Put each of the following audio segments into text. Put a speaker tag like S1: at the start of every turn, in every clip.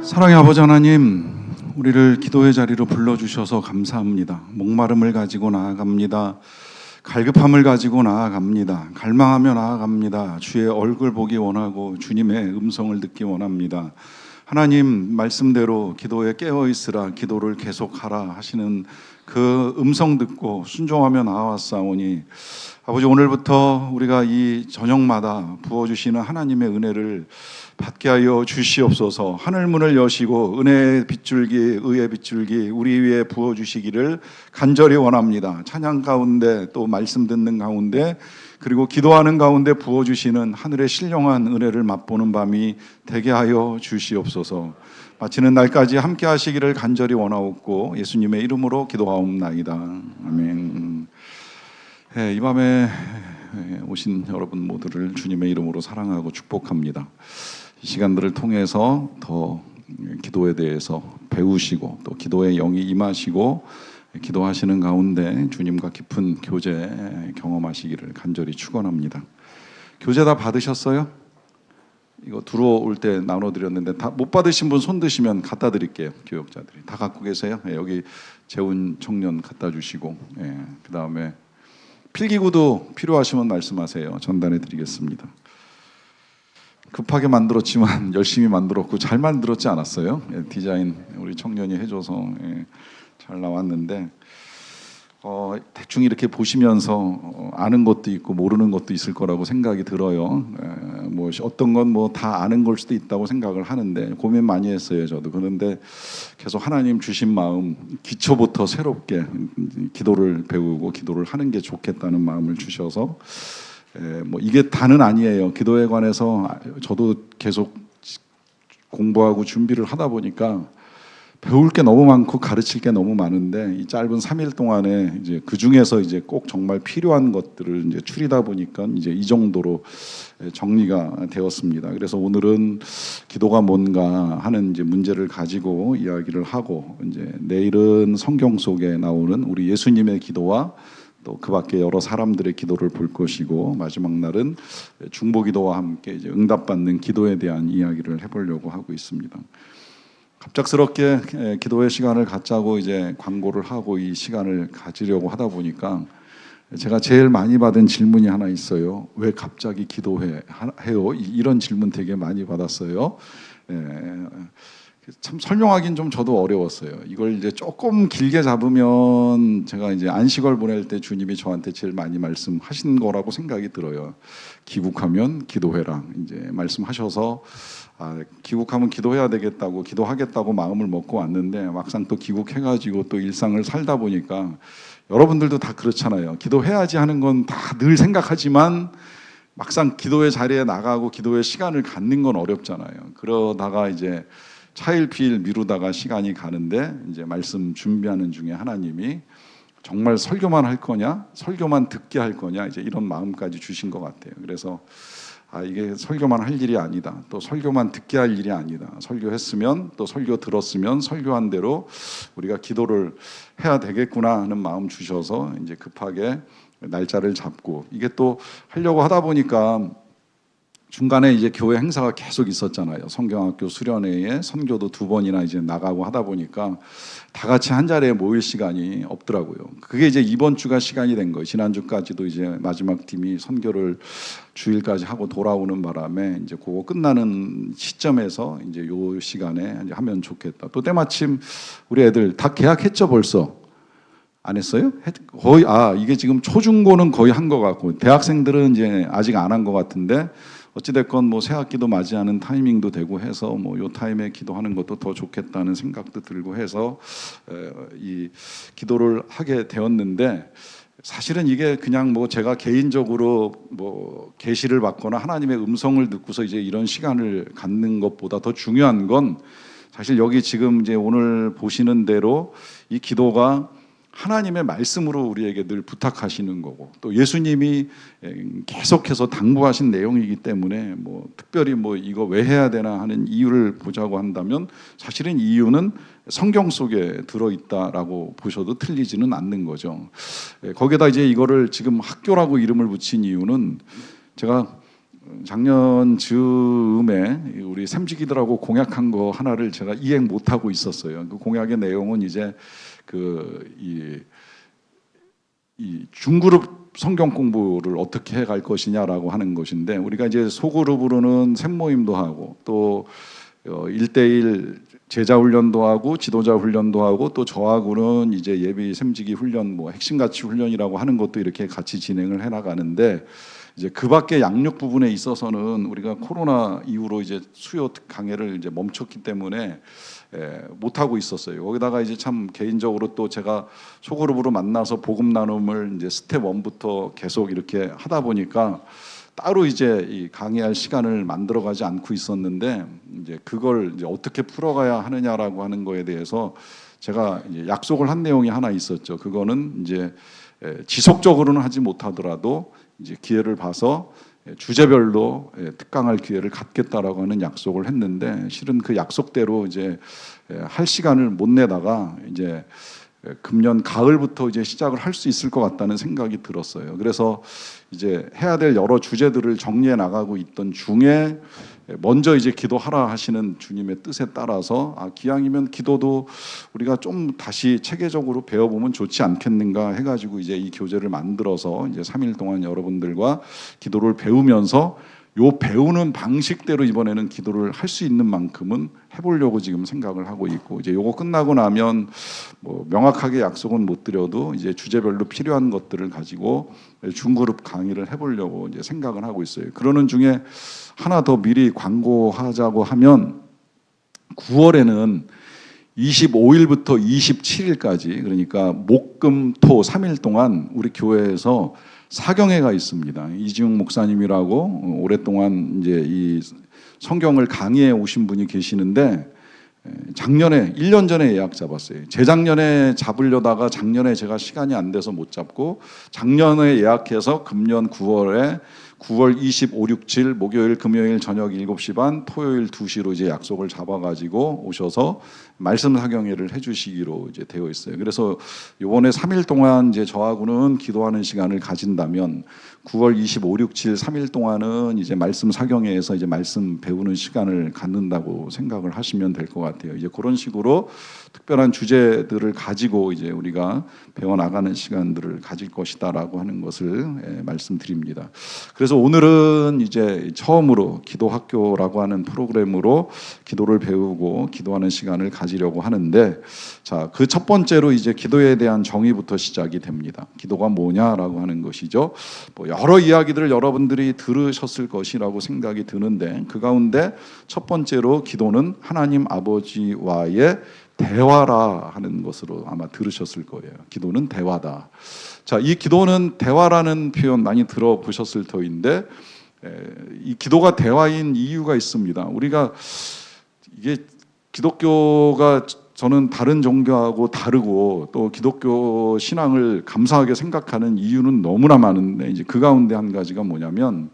S1: 사랑의 아버지 하나님, 우리를 기도의 자리로 불러주셔서 감사합니다. 목마름을 가지고 나아갑니다. 갈급함을 가지고 나아갑니다. 갈망하며 나아갑니다. 주의 얼굴 보기 원하고 주님의 음성을 듣기 원합니다. 하나님 말씀대로 기도에 깨어있으라, 기도를 계속하라 하시는 그 음성 듣고 순종하며 나아왔사오니 아버지, 오늘부터 우리가 이 저녁마다 부어주시는 하나님의 은혜를 받게 하여 주시옵소서. 하늘문을 여시고 은혜의 빗줄기, 의의 빗줄기 우리 위에 부어주시기를 간절히 원합니다. 찬양 가운데, 또 말씀 듣는 가운데, 그리고 기도하는 가운데 부어주시는 하늘의 신령한 은혜를 맛보는 밤이 되게 하여 주시옵소서. 마치는 날까지 함께 하시기를 간절히 원하옵고 예수님의 이름으로 기도하옵나이다. 아멘. 이 밤에 오신 여러분 모두를 주님의 이름으로 사랑하고 축복합니다. 이 시간들을 통해서 더 기도에 대해서 배우시고 또 기도의 영이 임하시고 기도하시는 가운데 주님과 깊은 교제 경험하시기를 간절히 축원합니다. 교제 다 받으셨어요? 이거 들어올 때 나눠드렸는데 다 못 받으신 분 손 드시면 갖다 드릴게요. 교역자들이 다 갖고 계세요? 여기 재훈 청년 갖다 주시고, 그 다음에 필기구도 필요하시면 말씀하세요. 전달해 드리겠습니다. 급하게 만들었지만 열심히 만들었고 잘 만들었지 않았어요? 디자인 우리 청년이 해줘서 잘 나왔는데 대충 이렇게 보시면서 아는 것도 있고 모르는 것도 있을 거라고 생각이 들어요. 뭐 어떤 건 뭐 다 아는 걸 수도 있다고 생각을 하는데 고민 많이 했어요, 저도. 그런데 계속 하나님 주신 마음, 기초부터 새롭게 기도를 배우고 기도를 하는 게 좋겠다는 마음을 주셔서 뭐 이게 다는 아니에요. 기도에 관해서 저도 계속 공부하고 준비를 하다 보니까 배울 게 너무 많고 가르칠 게 너무 많은데 이 짧은 3일 동안에 이제 그 중에서 이제 꼭 정말 필요한 것들을 이제 추리다 보니까 이제 이 정도로 정리가 되었습니다. 그래서 오늘은 기도가 뭔가 하는 이제 문제를 가지고 이야기를 하고, 이제 내일은 성경 속에 나오는 우리 예수님의 기도와 또 그 밖에 여러 사람들의 기도를 볼 것이고, 마지막 날은 중보기도와 함께 이제 응답받는 기도에 대한 이야기를 해보려고 하고 있습니다. 갑작스럽게 기도의 시간을 갖자고 이제 광고를 하고 이 시간을 가지려고 하다 보니까 제가 제일 많이 받은 질문이 하나 있어요. 왜 갑자기 기도해요? 이런 질문 되게 많이 받았어요. 참 설명하기는 좀 저도 어려웠어요. 이걸 이제 조금 길게 잡으면 제가 이제 안식월 보낼 때 주님이 저한테 제일 많이 말씀하신 거라고 생각이 들어요. 귀국하면 기도해라 이제 말씀하셔서 귀국하면 기도해야 되겠다고 기도하겠다고 마음을 먹고 왔는데 막상 또 귀국해가지고 또 일상을 살다 보니까 여러분들도 다 그렇잖아요. 기도해야지 하는 건 다 늘 생각하지만 막상 기도의 자리에 나가고 기도의 시간을 갖는 건 어렵잖아요. 그러다가 이제 차일피일 미루다가 시간이 가는데 이제 말씀 준비하는 중에 하나님이 정말 설교만 할 거냐, 설교만 듣게 할 거냐, 이제 이런 마음까지 주신 것 같아요. 그래서 이게 설교만 할 일이 아니다. 또 설교만 듣게 할 일이 아니다. 설교했으면 또 설교 들었으면 설교한 대로 우리가 기도를 해야 되겠구나 하는 마음 주셔서 이제 급하게 날짜를 잡고, 이게 또 하려고 하다 보니까 중간에 이제 교회 행사가 계속 있었잖아요. 성경학교 수련회에 선교도 2번이나 이제 나가고 하다 보니까 다 같이 한 자리에 모일 시간이 없더라고요. 그게 이제 이번 주가 시간이 된 거예요. 지난주까지도 이제 마지막 팀이 선교를 주일까지 하고 돌아오는 바람에 이제 그거 끝나는 시점에서 이제 요 시간에 이제 하면 좋겠다. 또 때마침 우리 애들 다 계약했죠, 벌써? 안 했어요? 거의 이게 지금 초중고는 거의 한 것 같고 대학생들은 이제 아직 안 한 것 같은데, 어찌됐건 뭐 새학기도 맞이하는 타이밍도 되고 해서 뭐 요 타임에 기도하는 것도 더 좋겠다는 생각도 들고 해서 이 기도를 하게 되었는데, 사실은 이게 그냥 뭐 제가 개인적으로 뭐 계시를 받거나 하나님의 음성을 듣고서 이제 이런 시간을 갖는 것보다 더 중요한 건, 사실 여기 지금 이제 오늘 보시는 대로 이 기도가 하나님의 말씀으로 우리에게 늘 부탁하시는 거고, 또 예수님이 계속해서 당부하신 내용이기 때문에 뭐 특별히 뭐 이거 왜 해야 되나 하는 이유를 보자고 한다면 사실은 이유는 성경 속에 들어있다라고 보셔도 틀리지는 않는 거죠. 거기다 이제 이거를 지금 학교라고 이름을 붙인 이유는, 제가 작년 즈음에 우리 샘지기들하고 공약한 거 하나를 제가 이행 못하고 있었어요. 그 공약의 내용은 이제 이 중그룹 성경 공부를 어떻게 해갈 것이냐라고 하는 것인데, 우리가 이제 소그룹으로는 샘모임도 하고 또 1대1 제자 훈련도 하고 지도자 훈련도 하고 또 저하고는 이제 예비 샘지기 훈련, 뭐 핵심 가치 훈련이라고 하는 것도 이렇게 같이 진행을 해 나가는데, 이제 그 밖에 양육 부분에 있어서는 우리가 코로나 이후로 이제 수요 강해를 이제 멈췄기 때문에 못 하고 있었어요. 거기다가 이제 참 개인적으로 또 제가 소그룹으로 만나서 복음 나눔을 이제 스텝 1부터 계속 이렇게 하다 보니까 따로 이제 이 강의할 시간을 만들어가지 않고 있었는데, 이제 그걸 이제 어떻게 풀어가야 하느냐라고 하는 거에 대해서 제가 이제 약속을 한 내용이 하나 있었죠. 그거는 이제 지속적으로는 하지 못하더라도 이제 기회를 봐서 주제별로 특강할 기회를 갖겠다라고 하는 약속을 했는데, 실은 그 약속대로 이제 할 시간을 못 내다가 이제 금년 가을부터 이제 시작을 할 수 있을 것 같다는 생각이 들었어요. 그래서 이제 해야 될 여러 주제들을 정리해 나가고 있던 중에 먼저 이제 기도하라 하시는 주님의 뜻에 따라서 기왕이면 기도도 우리가 좀 다시 체계적으로 배워보면 좋지 않겠는가 해가지고 이제 이 교재를 만들어서 이제 3일 동안 여러분들과 기도를 배우면서 요 배우는 방식대로 이번에는 기도를 할 수 있는 만큼은 해보려고 지금 생각을 하고 있고, 이제 요거 끝나고 나면 뭐 명확하게 약속은 못 드려도 이제 주제별로 필요한 것들을 가지고 중그룹 강의를 해보려고 이제 생각을 하고 있어요. 그러는 중에 하나 더 미리 광고하자고 하면, 9월에는 25일부터 27일까지, 그러니까 목금토 3일 동안 우리 교회에서 사경회가 있습니다. 이지웅 목사님이라고 오랫동안 이제 이 성경을 강의해 오신 분이 계시는데, 작년에 1년 전에 예약 잡았어요. 재작년에 잡으려다가 작년에 제가 시간이 안 돼서 못 잡고, 작년에 예약해서 금년 9월 25, 6, 7 목요일, 금요일 저녁 7시 반, 토요일 2시로 이제 약속을 잡아가지고 오셔서 말씀 사경회를 해주시기로 이제 되어 있어요. 그래서 이번에 3일 동안 이제 저하고는 기도하는 시간을 가진다면 9월 25, 6, 7 3일 동안은 이제 말씀 사경회에서 이제 말씀 배우는 시간을 갖는다고 생각을 하시면 될 것 같아요. 이제 그런 식으로 특별한 주제들을 가지고 이제 우리가 배워 나가는 시간들을 가질 것이다라고 하는 것을 말씀드립니다. 그래서 오늘은 이제 처음으로 기도학교라고 하는 프로그램으로 기도를 배우고 기도하는 시간을 가지려고 하는데, 자, 그 첫 번째로 이제 기도에 대한 정의부터 시작이 됩니다. 기도가 뭐냐라고 하는 것이죠. 뭐 여러 이야기들을 여러분들이 들으셨을 것이라고 생각이 드는데, 그 가운데 첫 번째로 기도는 하나님 아버지와의 대화라 하는 것으로 아마 들으셨을 거예요. 기도는 대화다. 자, 이 기도는 대화라는 표현 많이 들어보셨을 터인데, 이 기도가 대화인 이유가 있습니다. 우리가 이게 기독교가 저는 다른 종교하고 다르고 또 기독교 신앙을 감사하게 생각하는 이유는 너무나 많은데, 이제 그 가운데 한 가지가 뭐냐면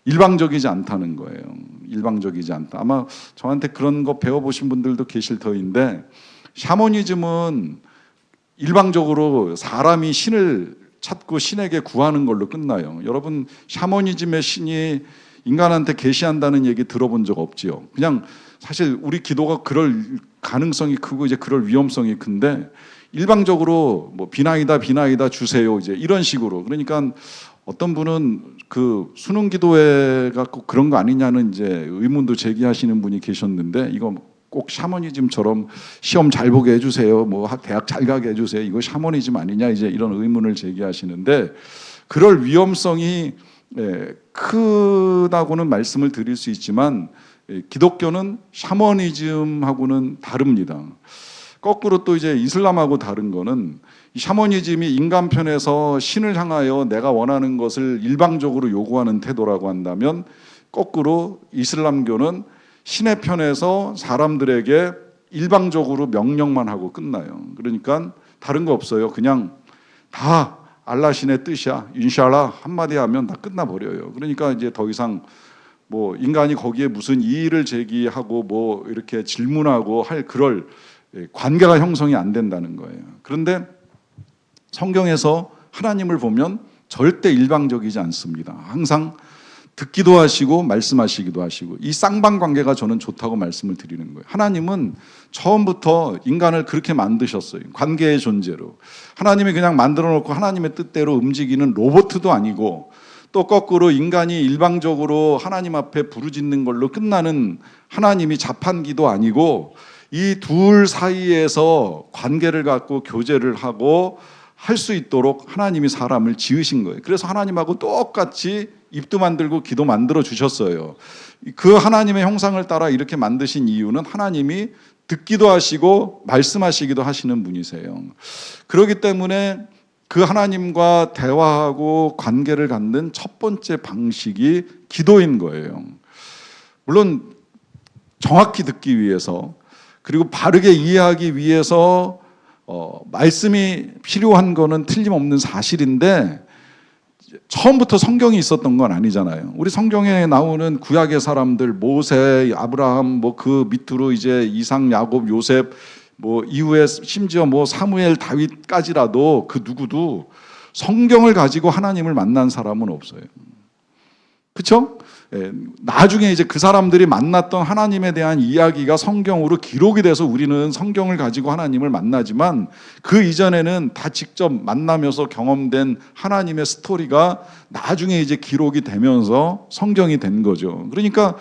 S1: 일방적이지 않다는 거예요. 일방적이지 않다. 아마 저한테 그런 거 배워보신 분들도 계실 터인데, 샤머니즘은 일방적으로 사람이 신을 찾고 신에게 구하는 걸로 끝나요. 여러분, 샤머니즘의 신이 인간한테 계시한다는 얘기 들어본 적 없지요. 그냥 사실 우리 기도가 그럴 가능성이 크고 이제 그럴 위험성이 큰데, 일방적으로 뭐 비나이다 주세요 이제 이런 식으로. 그러니까 어떤 분은 그 수능 기도회 갖고 그런 거 아니냐는 이제 의문도 제기하시는 분이 계셨는데, 이거 꼭 샤머니즘처럼 시험 잘 보게 해주세요, 뭐 대학 잘 가게 해주세요, 이거 샤머니즘 아니냐 이제 이런 의문을 제기하시는데, 그럴 위험성이 크다고는 말씀을 드릴 수 있지만 기독교는 샤머니즘하고는 다릅니다. 거꾸로 또 이제 이슬람하고 다른 거는, 샤머니즘이 인간 편에서 신을 향하여 내가 원하는 것을 일방적으로 요구하는 태도라고 한다면, 거꾸로 이슬람교는 신의 편에서 사람들에게 일방적으로 명령만 하고 끝나요. 그러니까 다른 거 없어요. 그냥 다 알라 신의 뜻이야, 인샬라 한마디 하면 다 끝나버려요. 그러니까 이제 더 이상 뭐 인간이 거기에 무슨 이의를 제기하고 뭐 이렇게 질문하고 할 그럴 관계가 형성이 안 된다는 거예요. 그런데 성경에서 하나님을 보면 절대 일방적이지 않습니다. 항상 듣기도 하시고 말씀하시기도 하시고, 이 쌍방관계가 저는 좋다고 말씀을 드리는 거예요. 하나님은 처음부터 인간을 그렇게 만드셨어요. 관계의 존재로. 하나님이 그냥 만들어 놓고 하나님의 뜻대로 움직이는 로봇도 아니고, 또 거꾸로 인간이 일방적으로 하나님 앞에 부르짖는 걸로 끝나는 하나님이 자판기도 아니고, 이 둘 사이에서 관계를 갖고 교제를 하고 할 수 있도록 하나님이 사람을 지으신 거예요. 그래서 하나님하고 똑같이 입도 만들고 귀도 만들어 주셨어요. 그 하나님의 형상을 따라 이렇게 만드신 이유는 하나님이 듣기도 하시고 말씀하시기도 하시는 분이세요. 그렇기 때문에 그 하나님과 대화하고 관계를 갖는 첫 번째 방식이 기도인 거예요. 물론 정확히 듣기 위해서, 그리고 바르게 이해하기 위해서 말씀이 필요한 거는 틀림없는 사실인데, 처음부터 성경이 있었던 건 아니잖아요. 우리 성경에 나오는 구약의 사람들, 모세, 아브라함, 뭐 그 밑으로 이제 이삭, 야곱, 요셉, 뭐 이후에 심지어 뭐 사무엘, 다윗까지라도 그 누구도 성경을 가지고 하나님을 만난 사람은 없어요. 그렇죠? 나중에 이제 그 사람들이 만났던 하나님에 대한 이야기가 성경으로 기록이 돼서 우리는 성경을 가지고 하나님을 만나지만, 그 이전에는 다 직접 만나면서 경험된 하나님의 스토리가 나중에 이제 기록이 되면서 성경이 된 거죠. 그러니까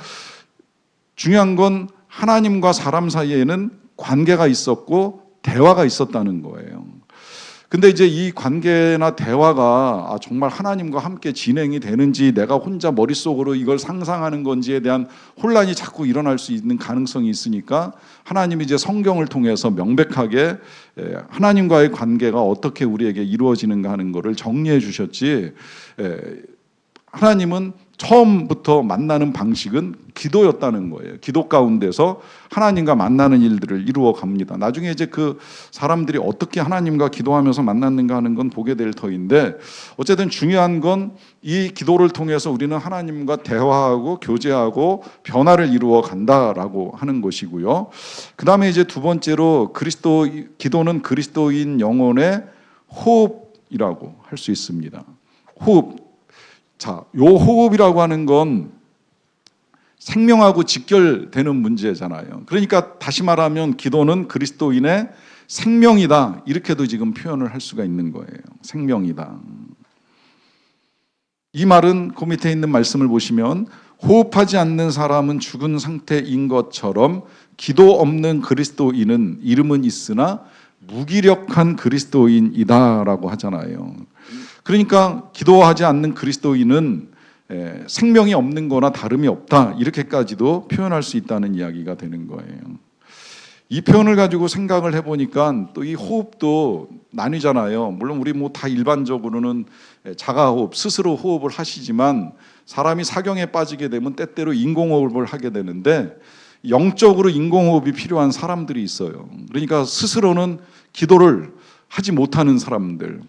S1: 중요한 건 하나님과 사람 사이에는 관계가 있었고 대화가 있었다는 거예요. 근데 이제 이 관계나 대화가 정말 하나님과 함께 진행이 되는지, 내가 혼자 머릿속으로 이걸 상상하는 건지에 대한 혼란이 자꾸 일어날 수 있는 가능성이 있으니까, 하나님이 이제 성경을 통해서 명백하게 하나님과의 관계가 어떻게 우리에게 이루어지는가 하는 것을 정리해 주셨지, 하나님은 처음부터 만나는 방식은 기도였다는 거예요. 기도 가운데서 하나님과 만나는 일들을 이루어 갑니다. 나중에 이제 그 사람들이 어떻게 하나님과 기도하면서 만났는가 하는 건 보게 될 터인데, 어쨌든 중요한 건 이 기도를 통해서 우리는 하나님과 대화하고 교제하고 변화를 이루어 간다라고 하는 것이고요. 그 다음에 이제 두 번째로 기도는 그리스도인 영혼의 호흡이라고 할 수 있습니다. 호흡. 자, 요 호흡이라고 하는 건 생명하고 직결되는 문제잖아요. 그러니까 다시 말하면 기도는 그리스도인의 생명이다, 이렇게도 지금 표현을 할 수가 있는 거예요. 생명이다. 이 말은 그 밑에 있는 말씀을 보시면, 호흡하지 않는 사람은 죽은 상태인 것처럼 기도 없는 그리스도인은 이름은 있으나 무기력한 그리스도인이다라고 하잖아요. 그러니까 기도하지 않는 그리스도인은 생명이 없는 거나 다름이 없다, 이렇게까지도 표현할 수 있다는 이야기가 되는 거예요. 이 표현을 가지고 생각을 해보니까 또 이 호흡도 나뉘잖아요. 물론 우리 뭐 다 일반적으로는 자가호흡, 스스로 호흡을 하시지만, 사람이 사경에 빠지게 되면 때때로 인공호흡을 하게 되는데, 영적으로 인공호흡이 필요한 사람들이 있어요. 그러니까 스스로는 기도를 하지 못하는 사람들,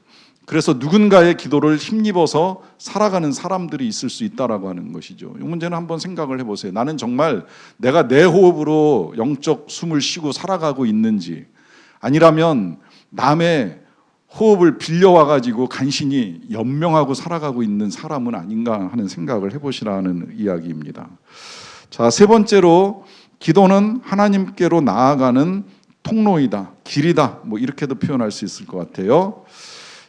S1: 그래서 누군가의 기도를 힘입어서 살아가는 사람들이 있을 수 있다라고 하는 것이죠. 이 문제는 한번 생각을 해보세요. 나는 정말 내가 내 호흡으로 영적 숨을 쉬고 살아가고 있는지, 아니라면 남의 호흡을 빌려와가지고 간신히 연명하고 살아가고 있는 사람은 아닌가 하는 생각을 해보시라는 이야기입니다. 자, 세 번째로 기도는 하나님께로 나아가는 통로이다, 길이다, 뭐 이렇게도 표현할 수 있을 것 같아요.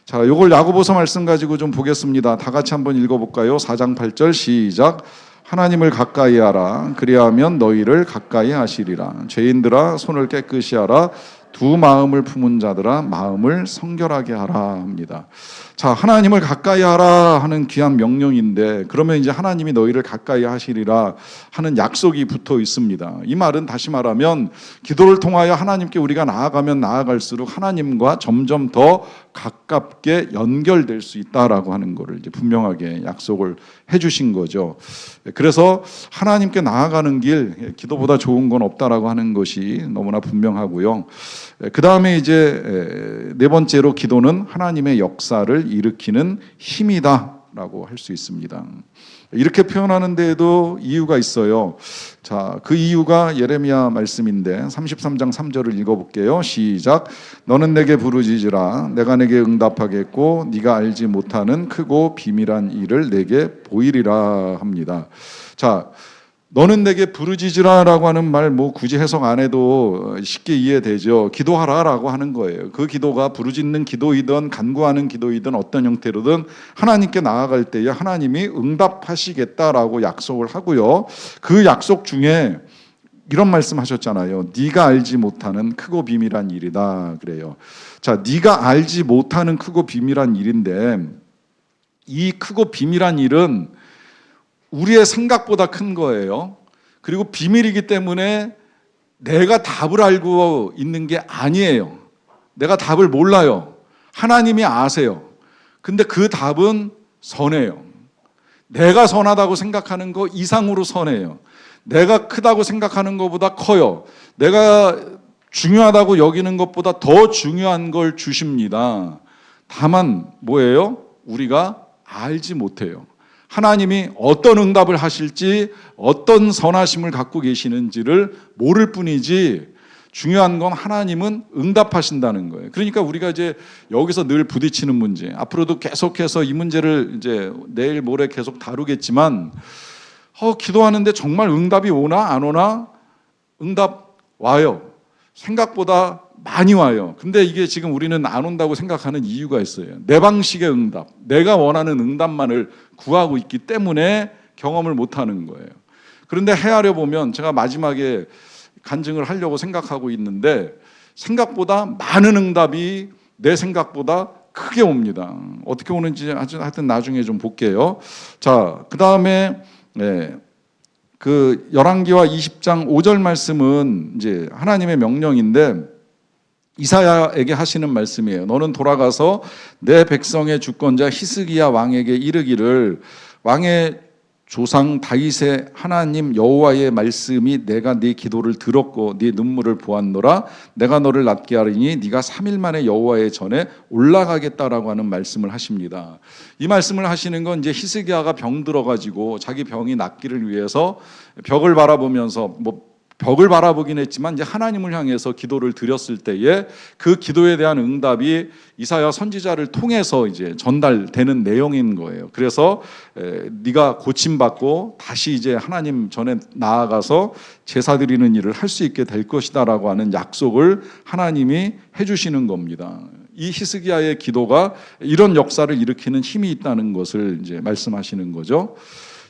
S1: 자, 요걸 야고보서 말씀 가지고 좀 보겠습니다. 다 같이 한번 읽어볼까요? 4장 8절 시작. 하나님을 가까이 하라. 그리하면 너희를 가까이 하시리라. 죄인들아 손을 깨끗이 하라. 두 마음을 품은 자들아 마음을 성결하게 하라 합니다. 자, 하나님을 가까이 하라 하는 귀한 명령인데, 그러면 이제 하나님이 너희를 가까이 하시리라 하는 약속이 붙어 있습니다. 이 말은 다시 말하면 기도를 통하여 하나님께 우리가 나아가면 나아갈수록 하나님과 점점 더 가깝게 연결될 수 있다라고 하는 것을 이제 분명하게 약속을 해주신 거죠. 그래서 하나님께 나아가는 길, 기도보다 좋은 건 없다라고 하는 것이 너무나 분명하고요. 그 다음에 이제 네 번째로 기도는 하나님의 역사를 일으키는 힘이다라고 할 수 있습니다. 이렇게 표현하는 데에도 이유가 있어요. 자, 그 이유가 예레미야 말씀인데 33장 3절을 읽어볼게요. 시작. 너는 내게 부르짖으라. 내가 내게 응답하겠고 네가 알지 못하는 크고 비밀한 일을 내게 보이리라 합니다. 자, 너는 내게 부르짖으라라고 하는 말 뭐 굳이 해석 안 해도 쉽게 이해되죠. 기도하라라고 하는 거예요. 그 기도가 부르짖는 기도이든 간구하는 기도이든 어떤 형태로든 하나님께 나아갈 때에 하나님이 응답하시겠다라고 약속을 하고요. 그 약속 중에 이런 말씀하셨잖아요. 네가 알지 못하는 크고 비밀한 일이다 그래요. 자, 네가 알지 못하는 크고 비밀한 일인데 이 크고 비밀한 일은 우리의 생각보다 큰 거예요. 그리고 비밀이기 때문에 내가 답을 알고 있는 게 아니에요. 내가 답을 몰라요. 하나님이 아세요. 근데 그 답은 선해요. 내가 선하다고 생각하는 거 이상으로 선해요. 내가 크다고 생각하는 것보다 커요. 내가 중요하다고 여기는 것보다 더 중요한 걸 주십니다. 다만 뭐예요? 우리가 알지 못해요. 하나님이 어떤 응답을 하실지 어떤 선하심을 갖고 계시는지를 모를 뿐이지 중요한 건 하나님은 응답하신다는 거예요. 그러니까 우리가 이제 여기서 늘 부딪히는 문제, 앞으로도 계속해서 이 문제를 이제 내일 모레 계속 다루겠지만 기도하는데 정말 응답이 오나 안 오나? 응답 와요. 생각보다 많이 와요. 근데 이게 지금 우리는 안 온다고 생각하는 이유가 있어요. 내 방식의 응답, 내가 원하는 응답만을 구하고 있기 때문에 경험을 못하는 거예요. 그런데 헤아려 보면 제가 마지막에 간증을 하려고 생각하고 있는데 생각보다 많은 응답이 내 생각보다 크게 옵니다. 어떻게 오는지 하여튼 나중에 좀 볼게요. 자, 그 다음에 그 열왕기와 20장 5절 말씀은 이제 하나님의 명령인데 이사야에게 하시는 말씀이에요. 너는 돌아가서 내 백성의 주권자 히스기야 왕에게 이르기를 왕의 조상 다윗의 하나님 여호와의 말씀이 내가 네 기도를 들었고 네 눈물을 보았노라. 내가 너를 낫게 하리니 네가 3일 만에 여호와의 전에 올라가겠다라고 하는 말씀을 하십니다. 이 말씀을 하시는 건 이제 히스기야가 병 들어가지고 자기 병이 낫기를 위해서 벽을 바라보면서 벽을 바라보긴 했지만 이제 하나님을 향해서 기도를 드렸을 때에 그 기도에 대한 응답이 이사야 선지자를 통해서 이제 전달되는 내용인 거예요. 그래서 네가 고침받고 다시 이제 하나님 전에 나아가서 제사 드리는 일을 할 수 있게 될 것이다라고 하는 약속을 하나님이 해주시는 겁니다. 이 히스기야의 기도가 이런 역사를 일으키는 힘이 있다는 것을 이제 말씀하시는 거죠.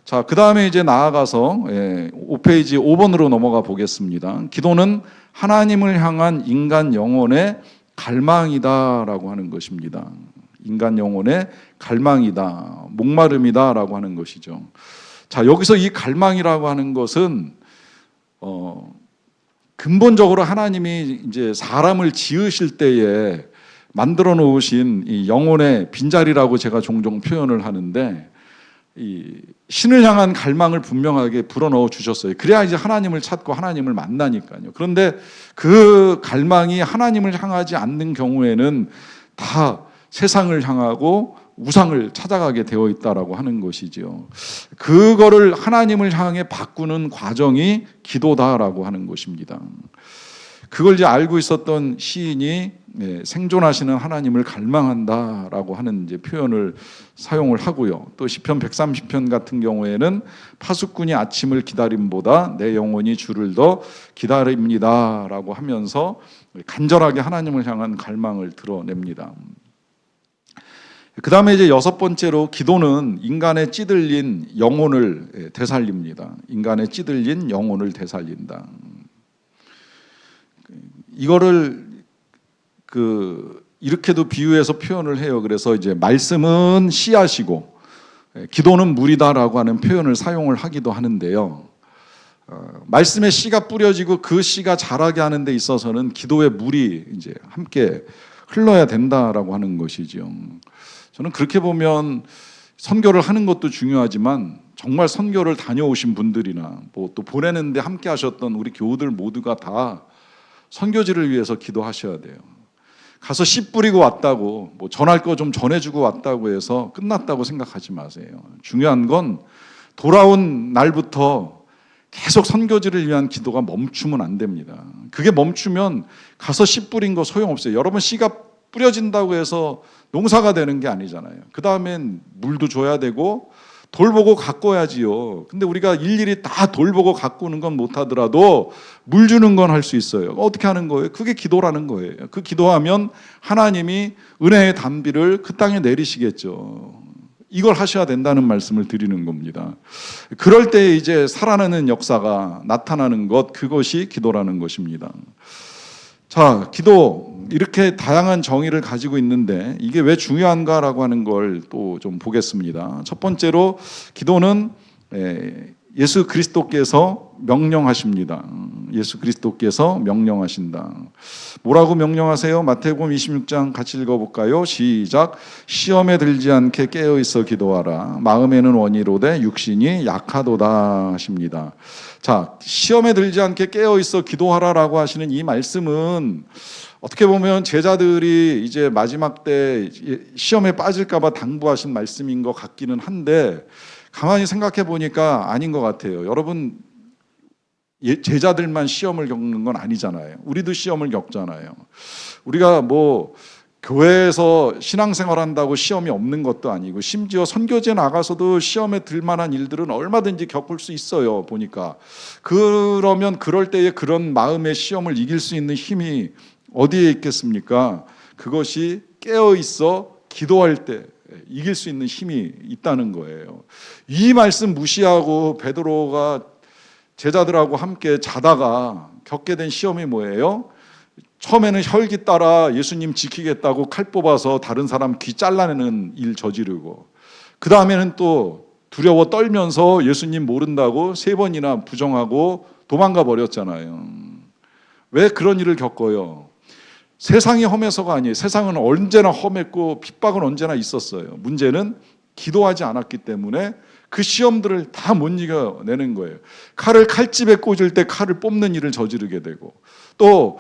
S1: 자, 그 다음에 이제 나아가서 5페이지 5번으로 넘어가 보겠습니다. 기도는 하나님을 향한 인간 영혼의 갈망이다라고 하는 것입니다. 인간 영혼의 갈망이다, 목마름이다라고 하는 것이죠. 자, 여기서 이 갈망이라고 하는 것은 근본적으로 하나님이 이제 사람을 지으실 때에 만들어 놓으신 이 영혼의 빈자리라고 제가 종종 표현을 하는데 이 신을 향한 갈망을 분명하게 불어넣어 주셨어요. 그래야 이제 하나님을 찾고 하나님을 만나니까요. 그런데 그 갈망이 하나님을 향하지 않는 경우에는 다 세상을 향하고 우상을 찾아가게 되어 있다라고 하는 것이죠. 그거를 하나님을 향해 바꾸는 과정이 기도다라고 하는 것입니다. 그걸 이제 알고 있었던 시인이 생존하시는 하나님을 갈망한다라고 하는 이제 표현을 사용을 하고요. 또 시편 130편 같은 경우에는 파수꾼이 아침을 기다림보다 내 영혼이 주를 더 기다립니다라고 하면서 간절하게 하나님을 향한 갈망을 드러냅니다. 그 다음에 이제 6번째로 기도는 인간의 찌들린 영혼을 되살립니다. 인간의 찌들린 영혼을 되살린다. 이거를 이렇게도 비유해서 표현을 해요. 그래서 이제 말씀은 씨앗이고 기도는 물이다라고 하는 표현을 사용을 하기도 하는데요. 말씀의 씨가 뿌려지고 그 씨가 자라게 하는 데 있어서는 기도의 물이 이제 함께 흘러야 된다라고 하는 것이죠. 저는 그렇게 보면 선교를 하는 것도 중요하지만 정말 선교를 다녀오신 분들이나 또 보내는데 함께 하셨던 우리 교우들 모두가 다 선교지를 위해서 기도하셔야 돼요. 가서 씨 뿌리고 왔다고 전할 거 좀 전해주고 왔다고 해서 끝났다고 생각하지 마세요. 중요한 건 돌아온 날부터 계속 선교지를 위한 기도가 멈추면 안 됩니다. 그게 멈추면 가서 씨 뿌린 거 소용없어요. 여러분, 씨가 뿌려진다고 해서 농사가 되는 게 아니잖아요. 그 다음엔 물도 줘야 되고 돌보고 가꿔야지요. 근데 우리가 일일이 다 돌보고 가꾸는 건 못하더라도 물 주는 건 할 수 있어요. 어떻게 하는 거예요? 그게 기도라는 거예요. 그 기도하면 하나님이 은혜의 단비를 그 땅에 내리시겠죠. 이걸 하셔야 된다는 말씀을 드리는 겁니다. 그럴 때 이제 살아나는 역사가 나타나는 것, 그것이 기도라는 것입니다. 자, 기도, 이렇게 다양한 정의를 가지고 있는데 이게 왜 중요한가라고 하는 걸 또 좀 보겠습니다. 첫 번째로 기도는 예수 그리스도께서 명령하십니다. 예수 그리스도께서 명령하신다. 뭐라고 명령하세요? 마태복음 26장 같이 읽어볼까요? 시작. 시험에 들지 않게 깨어있어 기도하라. 마음에는 원이로되 육신이 약하도다 하십니다. 자, 시험에 들지 않게 깨어있어 기도하라라고 하시는 이 말씀은 어떻게 보면 제자들이 이제 마지막 때 시험에 빠질까 봐 당부하신 말씀인 것 같기는 한데 가만히 생각해 보니까 아닌 것 같아요. 여러분, 제자들만 시험을 겪는 건 아니잖아요. 우리도 시험을 겪잖아요. 우리가 뭐 교회에서 신앙생활 한다고 시험이 없는 것도 아니고 심지어 선교지에 나가서도 시험에 들 만한 일들은 얼마든지 겪을 수 있어요. 보니까. 그러면 그럴 때에 그런 마음의 시험을 이길 수 있는 힘이 어디에 있겠습니까? 그것이 깨어있어 기도할 때 이길 수 있는 힘이 있다는 거예요. 이 말씀 무시하고 베드로가 제자들하고 함께 자다가 겪게 된 시험이 뭐예요? 처음에는 혈기 따라 예수님 지키겠다고 칼 뽑아서 다른 사람 귀 잘라내는 일 저지르고, 그 다음에는 또 두려워 떨면서 예수님 모른다고 3번이나 부정하고 도망가 버렸잖아요. 왜 그런 일을 겪어요? 세상이 험해서가 아니에요. 세상은 언제나 험했고 핍박은 언제나 있었어요. 문제는 기도하지 않았기 때문에 그 시험들을 다 못 이겨내는 거예요. 칼을 칼집에 꽂을 때 칼을 뽑는 일을 저지르게 되고, 또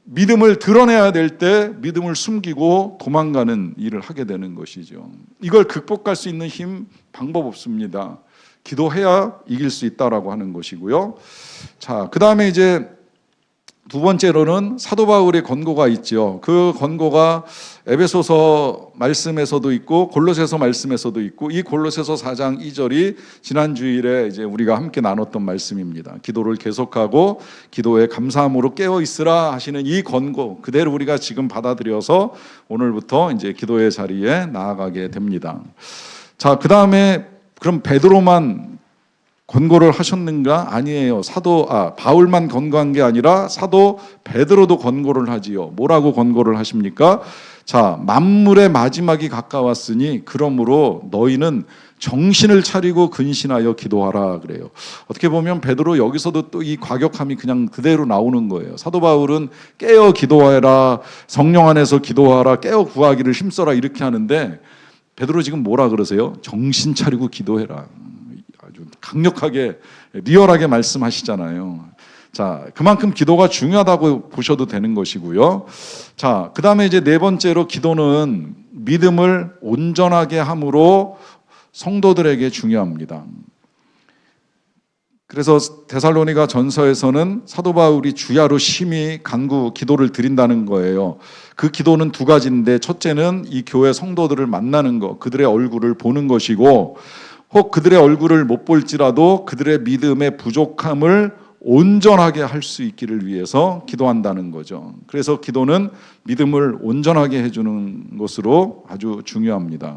S1: 믿음을 드러내야 될 때 믿음을 숨기고 도망가는 일을 하게 되는 것이죠. 이걸 극복할 수 있는 힘, 방법 없습니다. 기도해야 이길 수 있다라고 하는 것이고요. 자, 그 다음에 이제 두 번째로는 사도 바울의 권고가 있죠. 그 권고가 에베소서 말씀에서도 있고 골로새서 말씀에서도 있고, 이 골로새서 4장 2절이 지난 주일에 이제 우리가 함께 나눴던 말씀입니다. 기도를 계속하고 기도에 감사함으로 깨어 있으라 하시는 이 권고 그대로 우리가 지금 받아들여서 오늘부터 이제 기도의 자리에 나아가게 됩니다. 자, 그 다음에 그럼 베드로만 권고를 하셨는가? 아니에요. 바울만 권고한 게 아니라 사도 베드로도 권고를 하지요. 뭐라고 권고를 하십니까? 자, 만물의 마지막이 가까웠으니 그러므로 너희는 정신을 차리고 근신하여 기도하라 그래요. 어떻게 보면 베드로 여기서도 또 이 과격함이 그냥 그대로 나오는 거예요. 사도 바울은 깨어 기도하라, 성령 안에서 기도하라, 깨어 구하기를 힘써라 이렇게 하는데 베드로 지금 뭐라 그러세요? 정신 차리고 기도해라. 아주 강력하게 리얼하게 말씀하시잖아요. 자, 그만큼 기도가 중요하다고 보셔도 되는 것이고요. 자, 그 다음에 이제 네 번째로 기도는 믿음을 온전하게 함으로 성도들에게 중요합니다. 그래서 데살로니가 전서에서는 사도 바울이 주야로 심히 간구 기도를 드린다는 거예요. 그 기도는 두 가지인데, 첫째는 이 교회 성도들을 만나는 것, 그들의 얼굴을 보는 것이고, 혹 그들의 얼굴을 못 볼지라도 그들의 믿음의 부족함을 온전하게 할 수 있기를 위해서 기도한다는 거죠. 그래서 기도는 믿음을 온전하게 해주는 것으로 아주 중요합니다.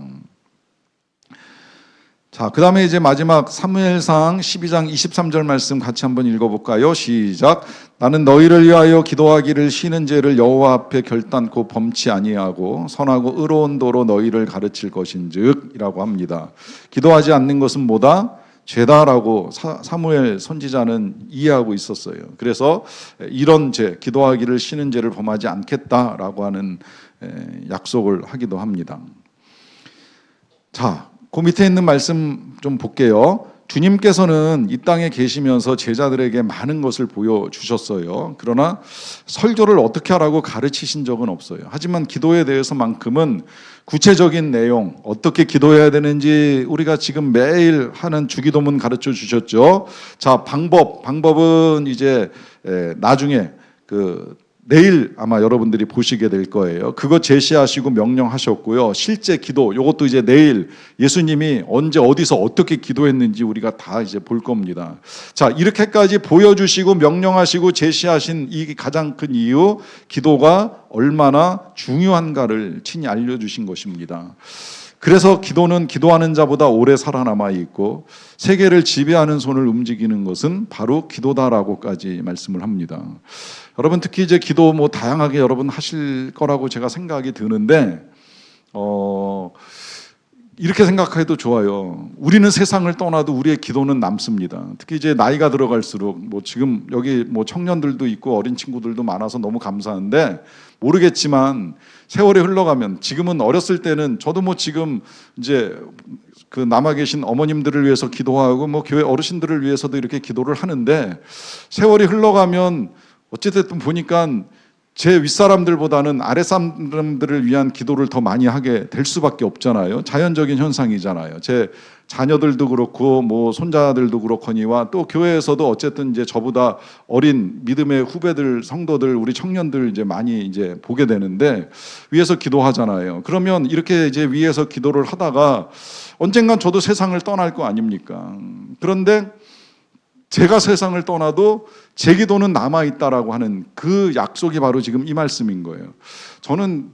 S1: 자, 그 다음에 이제 마지막 사무엘상 12장 23절 말씀 같이 한번 읽어볼까요? 시작. 나는 너희를 위하여 기도하기를 쉬는 죄를 여호와 앞에 결단코 범치 아니하고 선하고 의로운 도로 너희를 가르칠 것인즉 이라고 합니다. 기도하지 않는 것은 뭐다? 죄다라고 사무엘 선지자는 이해하고 있었어요. 그래서 이런 죄, 기도하기를 쉬는 죄를 범하지 않겠다라고 하는 약속을 하기도 합니다. 자, 그 밑에 있는 말씀 좀 볼게요. 주님께서는 이 땅에 계시면서 제자들에게 많은 것을 보여주셨어요. 그러나 설교를 어떻게 하라고 가르치신 적은 없어요. 하지만 기도에 대해서만큼은 구체적인 내용, 어떻게 기도해야 되는지 우리가 지금 매일 하는 주기도문 가르쳐 주셨죠. 자, 방법은 이제 나중에 내일 아마 여러분들이 보시게 될 거예요. 그거 제시하시고 명령하셨고요. 실제 기도, 요것도 이제 내일 예수님이 언제 어디서 어떻게 기도했는지 우리가 다 이제 볼 겁니다. 자, 이렇게까지 보여주시고 명령하시고 제시하신 이 가장 큰 이유, 기도가 얼마나 중요한가를 친히 알려주신 것입니다. 그래서 기도는 기도하는 자보다 오래 살아남아 있고 세계를 지배하는 손을 움직이는 것은 바로 기도다라고까지 말씀을 합니다. 여러분 특히 이제 기도 다양하게 여러분 하실 거라고 제가 생각이 드는데 이렇게 생각해도 좋아요. 우리는 세상을 떠나도 우리의 기도는 남습니다. 특히 이제 나이가 들어갈수록 지금 여기 청년들도 있고 어린 친구들도 많아서 너무 감사한데 모르겠지만 세월이 흘러가면 지금은 어렸을 때는 저도 지금 이제 남아 계신 어머님들을 위해서 기도하고 교회 어르신들을 위해서도 이렇게 기도를 하는데 세월이 흘러가면 어찌됐든 보니까 제 윗사람들보다는 아랫사람들을 위한 기도를 더 많이 하게 될 수밖에 없잖아요. 자연적인 현상이잖아요. 제 자녀들도 그렇고 손자들도 그렇거니와 또 교회에서도 어쨌든 이제 저보다 어린 믿음의 후배들, 성도들, 우리 청년들 이제 많이 이제 보게 되는데 위에서 기도하잖아요. 그러면 이렇게 이제 위에서 기도를 하다가 언젠간 저도 세상을 떠날 거 아닙니까? 그런데 제가 세상을 떠나도 제 기도는 남아있다라고 하는 그 약속이 바로 지금 이 말씀인 거예요. 저는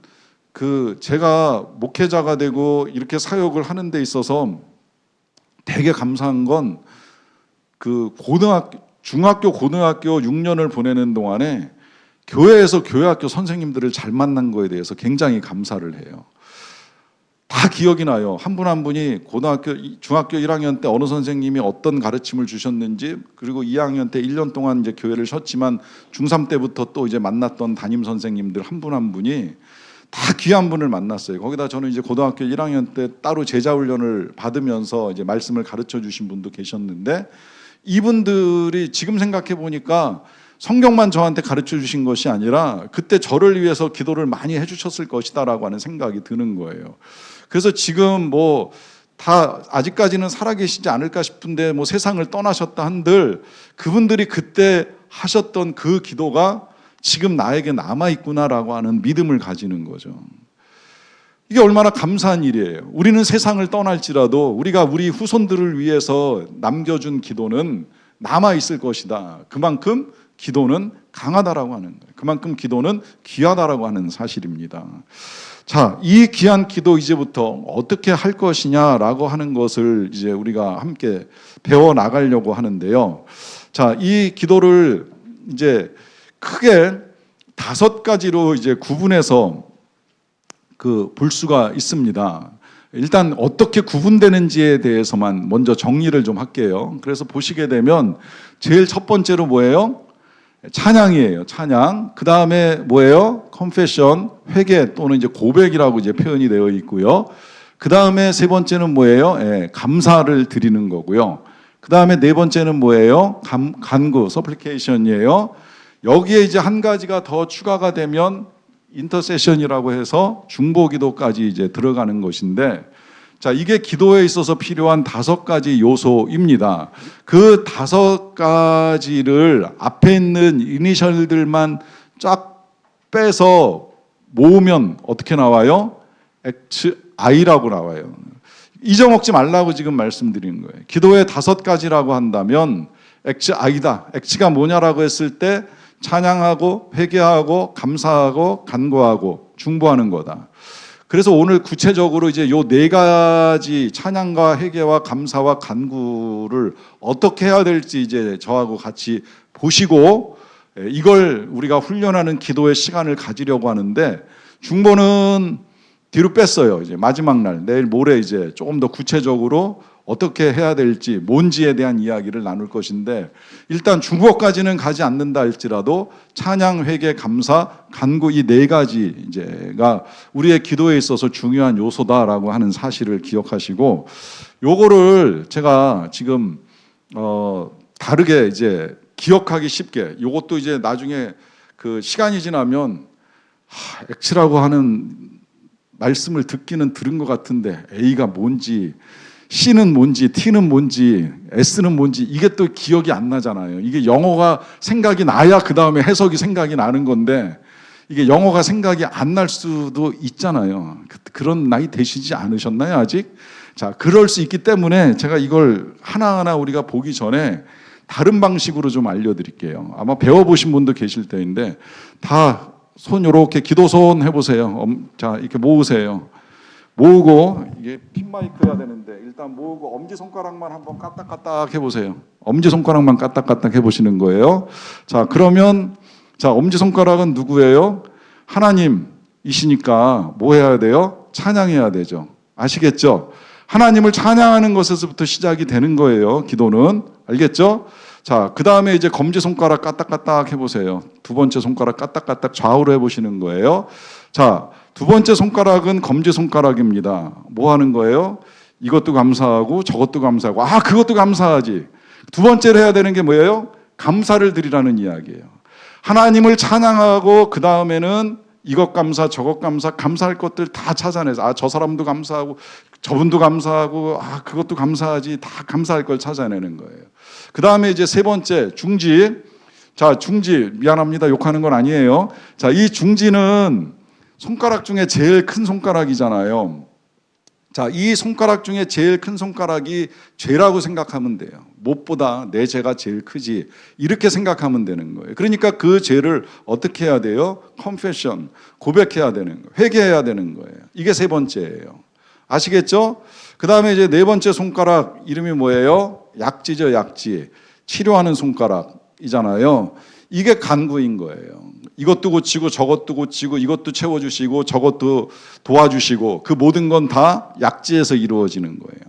S1: 제가 목회자가 되고 이렇게 사역을 하는 데 있어서 되게 감사한 건 중학교, 고등학교 6년을 보내는 동안에 교회에서 교회학교 선생님들을 잘 만난 거에 대해서 굉장히 감사를 해요. 다 기억이 나요. 한 분 한 분이 중학교 1학년 때 어느 선생님이 어떤 가르침을 주셨는지, 그리고 2학년 때 1년 동안 이제 교회를 쉬었지만 중3 때부터 또 이제 만났던 담임 선생님들 한 분 한 분이 다 귀한 분을 만났어요. 거기다 저는 이제 고등학교 1학년 때 따로 제자 훈련을 받으면서 이제 말씀을 가르쳐 주신 분도 계셨는데 이분들이 지금 생각해 보니까 성경만 저한테 가르쳐 주신 것이 아니라 그때 저를 위해서 기도를 많이 해주셨을 것이다라고 하는 생각이 드는 거예요. 그래서 지금 다 아직까지는 살아계시지 않을까 싶은데 세상을 떠나셨다 한들 그분들이 그때 하셨던 그 기도가 지금 나에게 남아있구나라고 하는 믿음을 가지는 거죠. 이게 얼마나 감사한 일이에요. 우리는 세상을 떠날지라도 우리가 우리 후손들을 위해서 남겨준 기도는 남아있을 것이다. 그만큼 기도는 강하다라고 하는 거예요. 그만큼 기도는 귀하다라고 하는 사실입니다. 자, 이 귀한 기도 이제부터 어떻게 할 것이냐라고 하는 것을 이제 우리가 함께 배워 나가려고 하는데요. 자, 이 기도를 이제 크게 5가지로 이제 구분해서 볼 수가 있습니다. 일단 어떻게 구분되는지에 대해서만 먼저 정리를 좀 할게요. 그래서 보시게 되면 제일 첫 번째로 뭐예요? 찬양이에요. 찬양. 그 다음에 뭐예요? confession, 회개 또는 이제 고백이라고 이제 표현이 되어 있고요. 그 다음에 세 번째는 뭐예요? 감사를 드리는 거고요. 그 다음에 네 번째는 뭐예요? 간구, supplication이에요. 여기에 이제 한 가지가 더 추가가 되면 인터세션이라고 해서 중보기도까지 이제 들어가는 것인데, 자, 이게 기도에 있어서 필요한 5가지 요소입니다. 그 5가지를 앞에 있는 이니셜들만 쫙 빼서 모으면 어떻게 나와요? XI라고 나와요. 잊어먹지 말라고 지금 말씀드리는 거예요. 기도의 5가지라고 한다면 XI다. X가 뭐냐라고 했을 때 찬양하고 회개하고 감사하고 간구하고 중보하는 거다. 그래서 오늘 구체적으로 이제 요 4가지 찬양과 회개와 감사와 간구를 어떻게 해야 될지 이제 저하고 같이 보시고 이걸 우리가 훈련하는 기도의 시간을 가지려고 하는데, 중보는 뒤로 뺐어요. 이제 마지막 날, 내일 모레 이제 조금 더 구체적으로 어떻게 해야 될지, 뭔지에 대한 이야기를 나눌 것인데, 일단 중보까지는 가지 않는다 할지라도 찬양, 회개, 감사, 간구 이 4가지 이제가 우리의 기도에 있어서 중요한 요소다라고 하는 사실을 기억하시고, 요거를 제가 지금 다르게 이제 기억하기 쉽게, 이것도 이제 나중에 그 시간이 지나면 X라고 하는 말씀을 듣기는 들은 것 같은데 A가 뭔지, C는 뭔지, T는 뭔지, S는 뭔지 이게 또 기억이 안 나잖아요. 이게 영어가 생각이 나야 그 다음에 해석이 생각이 나는 건데, 이게 영어가 생각이 안 날 수도 있잖아요. 그런 나이 되시지 않으셨나요, 아직? 자, 그럴 수 있기 때문에 제가 이걸 하나하나 우리가 보기 전에 다른 방식으로 좀 알려드릴게요. 아마 배워보신 분도 계실 때인데, 다 손 이렇게 기도손 해보세요. 자, 이렇게 모으세요. 모으고, 이게 핀 마이크 해야 되는데, 일단 모으고 엄지손가락만 한번 까딱까딱 해보세요. 엄지손가락만 까딱까딱 해보시는 거예요. 자, 그러면, 자, 엄지손가락은 누구예요? 하나님이시니까 뭐 해야 돼요? 찬양해야 되죠. 아시겠죠? 하나님을 찬양하는 것에서부터 시작이 되는 거예요, 기도는. 알겠죠? 자, 그 다음에 이제 검지손가락 까딱까딱 해보세요. 두 번째 손가락 까딱까딱 좌우로 해보시는 거예요. 자, 두 번째 손가락은 검지손가락입니다. 뭐 하는 거예요? 이것도 감사하고 저것도 감사하고, 그것도 감사하지. 두 번째로 해야 되는 게 뭐예요? 감사를 드리라는 이야기예요. 하나님을 찬양하고 그 다음에는 이것 감사, 저것 감사, 감사할 것들 다 찾아내서, 저 사람도 감사하고 저분도 감사하고 그것도 감사하지, 다 감사할 걸 찾아내는 거예요. 그 다음에 이제 세 번째 중지. 자, 중지, 미안합니다, 욕하는 건 아니에요. 자, 이 중지는 손가락 중에 제일 큰 손가락이잖아요. 자, 이 손가락 중에 제일 큰 손가락이 죄라고 생각하면 돼요. 무엇보다 내 죄가 제일 크지, 이렇게 생각하면 되는 거예요. 그러니까 그 죄를 어떻게 해야 돼요? confession, 고백해야 되는 거예요. 회개해야 되는 거예요. 이게 세 번째예요. 아시겠죠? 그 다음에 이제 네 번째 손가락 이름이 뭐예요? 약지죠, 약지. 치료하는 손가락이잖아요. 이게 간구인 거예요. 이것도 고치고 저것도 고치고 이것도 채워주시고 저것도 도와주시고, 그 모든 건 다 약지에서 이루어지는 거예요.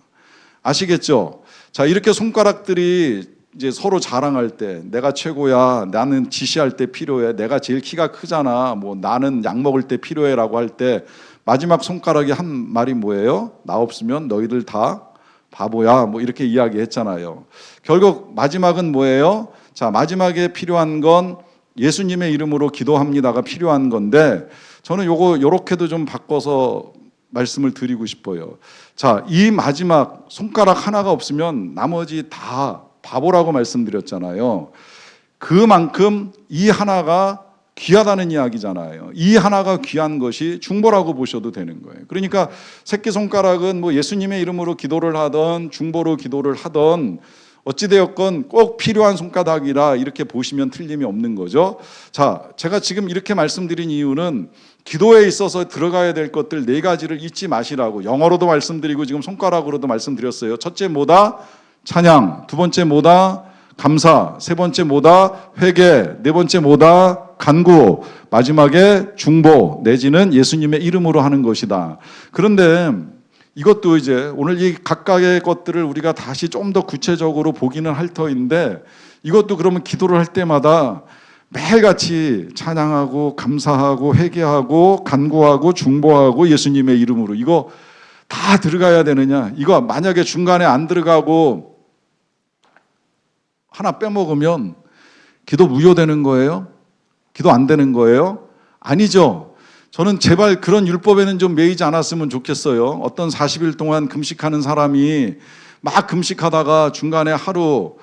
S1: 아시겠죠? 자, 이렇게 손가락들이 이제 서로 자랑할 때, 내가 최고야, 나는 지시할 때 필요해, 내가 제일 키가 크잖아, 뭐 나는 약 먹을 때 필요해라고 할 때 마지막 손가락이 한 말이 뭐예요? 나 없으면 너희들 다 바보야, 뭐 이렇게 이야기했잖아요. 결국 마지막은 뭐예요? 자, 마지막에 필요한 건 예수님의 이름으로 기도합니다가 필요한 건데, 저는 요렇게도 좀 바꿔서 말씀을 드리고 싶어요. 자, 이 마지막 손가락 하나가 없으면 나머지 다 바보라고 말씀드렸잖아요. 그만큼 이 하나가 귀하다는 이야기잖아요. 이 하나가 귀한 것이 중보라고 보셔도 되는 거예요. 그러니까 새끼손가락은 뭐 예수님의 이름으로 기도를 하던 중보로 기도를 하던 어찌되었건 꼭 필요한 손가락이라 이렇게 보시면 틀림이 없는 거죠. 자, 제가 지금 이렇게 말씀드린 이유는 기도에 있어서 들어가야 될 것들 네 가지를 잊지 마시라고 영어로도 말씀드리고 지금 손가락으로도 말씀드렸어요. 첫째 뭐다? 찬양. 두 번째 뭐다? 감사. 세 번째 뭐다? 회개. 네 번째 뭐다? 간구. 마지막에 중보 내지는 예수님의 이름으로 하는 것이다. 그런데 이것도 이제 오늘 이 각각의 것들을 우리가 다시 좀 더 구체적으로 보기는 할 터인데, 이것도 그러면 기도를 할 때마다 매일같이 찬양하고 감사하고 회개하고 간구하고 중보하고 예수님의 이름으로, 이거 다 들어가야 되느냐? 이거 만약에 중간에 안 들어가고 하나 빼먹으면 기도 무효되는 거예요? 기도 안 되는 거예요? 아니죠. 저는 제발 그런 율법에는 좀 매이지 않았으면 좋겠어요. 어떤 40일 동안 금식하는 사람이 막 금식하다가 중간에 하루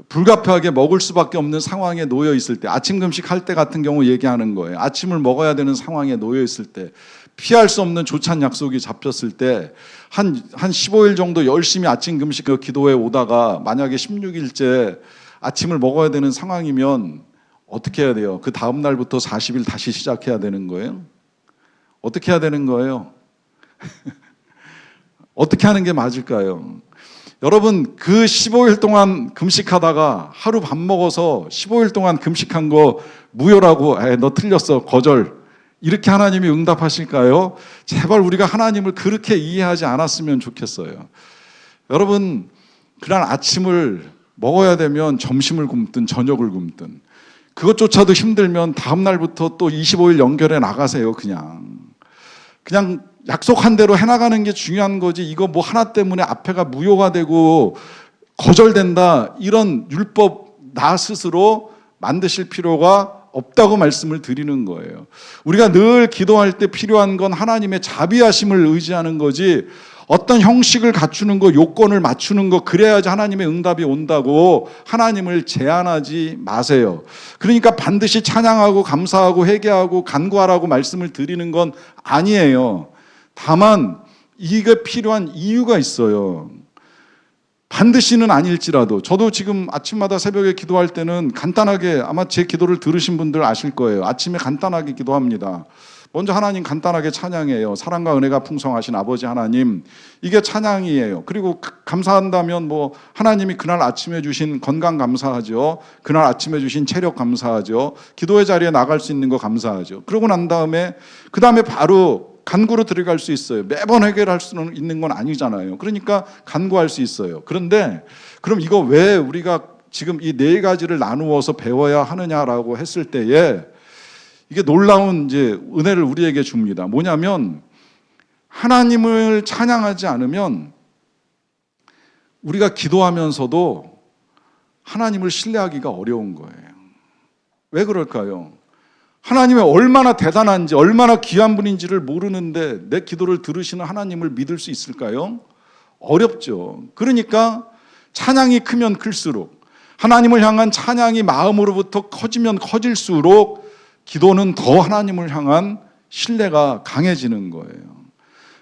S1: 불가피하게 먹을 수밖에 없는 상황에 놓여 있을 때, 아침 금식할 때 같은 경우 얘기하는 거예요. 아침을 먹어야 되는 상황에 놓여 있을 때, 피할 수 없는 조찬 약속이 잡혔을 때, 한 15일 정도 열심히 아침 금식 기도에 오다가 만약에 16일째 아침을 먹어야 되는 상황이면 어떻게 해야 돼요? 그 다음 날부터 40일 다시 시작해야 되는 거예요? 어떻게 해야 되는 거예요? 어떻게 하는 게 맞을까요? 여러분, 그 15일 동안 금식하다가 하루 밥 먹어서 15일 동안 금식한 거 무효라고, 너 틀렸어, 거절, 이렇게 하나님이 응답하실까요? 제발 우리가 하나님을 그렇게 이해하지 않았으면 좋겠어요. 여러분, 그날 아침을 먹어야 되면 점심을 굶든 저녁을 굶든 그것조차도 힘들면 다음 날부터 또 25일 연결해 나가세요. 그냥 약속한 대로 해나가는 게 중요한 거지, 이거 뭐 하나 때문에 앞에가 무효가 되고 거절된다, 이런 율법 나 스스로 만드실 필요가 없다고 말씀을 드리는 거예요. 우리가 늘 기도할 때 필요한 건 하나님의 자비하심을 의지하는 거지, 어떤 형식을 갖추는 거, 요건을 맞추는 거, 그래야지 하나님의 응답이 온다고 하나님을 제한하지 마세요. 그러니까 반드시 찬양하고 감사하고 회개하고 간구하라고 말씀을 드리는 건 아니에요. 다만 이게 필요한 이유가 있어요. 반드시는 아닐지라도, 저도 지금 아침마다 새벽에 기도할 때는 간단하게, 아마 제 기도를 들으신 분들 아실 거예요. 아침에 간단하게 기도합니다. 먼저 하나님 간단하게 찬양해요. 사랑과 은혜가 풍성하신 아버지 하나님, 이게 찬양이에요. 그리고 감사한다면 뭐 하나님이 그날 아침에 주신 건강 감사하죠. 그날 아침에 주신 체력 감사하죠. 기도의 자리에 나갈 수 있는 거 감사하죠. 그러고 난 다음에 그 다음에 바로 간구로 들어갈 수 있어요. 매번 해결할 수는 있는 건 아니잖아요. 그러니까 간구할 수 있어요. 그런데 그럼 이거 왜 우리가 지금 이 네 가지를 나누어서 배워야 하느냐라고 했을 때에 이게 놀라운 이제 은혜를 우리에게 줍니다. 뭐냐면 하나님을 찬양하지 않으면 우리가 기도하면서도 하나님을 신뢰하기가 어려운 거예요. 왜 그럴까요? 하나님이 얼마나 대단한지, 얼마나 귀한 분인지를 모르는데 내 기도를 들으시는 하나님을 믿을 수 있을까요? 어렵죠. 그러니까 찬양이 크면 클수록, 하나님을 향한 찬양이 마음으로부터 커지면 커질수록 기도는 더 하나님을 향한 신뢰가 강해지는 거예요.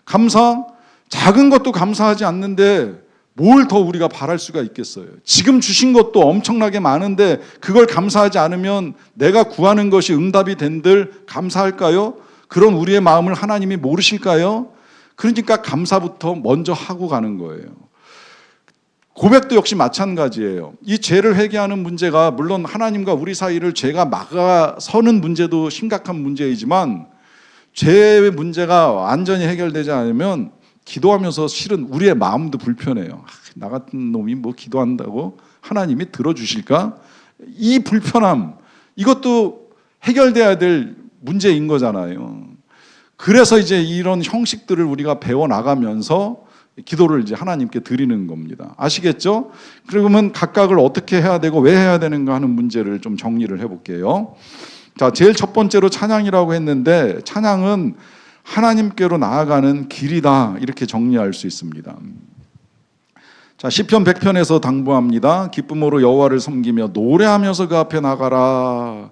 S1: 감사, 작은 것도 감사하지 않는데 뭘 더 우리가 바랄 수가 있겠어요? 지금 주신 것도 엄청나게 많은데 그걸 감사하지 않으면 내가 구하는 것이 응답이 된들 감사할까요? 그런 우리의 마음을 하나님이 모르실까요? 그러니까 감사부터 먼저 하고 가는 거예요. 고백도 역시 마찬가지예요. 이 죄를 회개하는 문제가 물론 하나님과 우리 사이를 죄가 막아서는 문제도 심각한 문제이지만, 죄의 문제가 완전히 해결되지 않으면 기도하면서 실은 우리의 마음도 불편해요. 나 같은 놈이 뭐 기도한다고 하나님이 들어주실까? 이 불편함, 이것도 해결돼야 될 문제인 거잖아요. 그래서 이제 이런 형식들을 우리가 배워나가면서 기도를 이제 하나님께 드리는 겁니다. 아시겠죠? 그러면 각각을 어떻게 해야 되고 왜 해야 되는가 하는 문제를 좀 정리를 해볼게요. 자, 제일 첫 번째로 찬양이라고 했는데, 찬양은 하나님께로 나아가는 길이다, 이렇게 정리할 수 있습니다. 자, 시편 100편에서 당부합니다. 기쁨으로 여호와를 섬기며 노래하면서 그 앞에 나가라.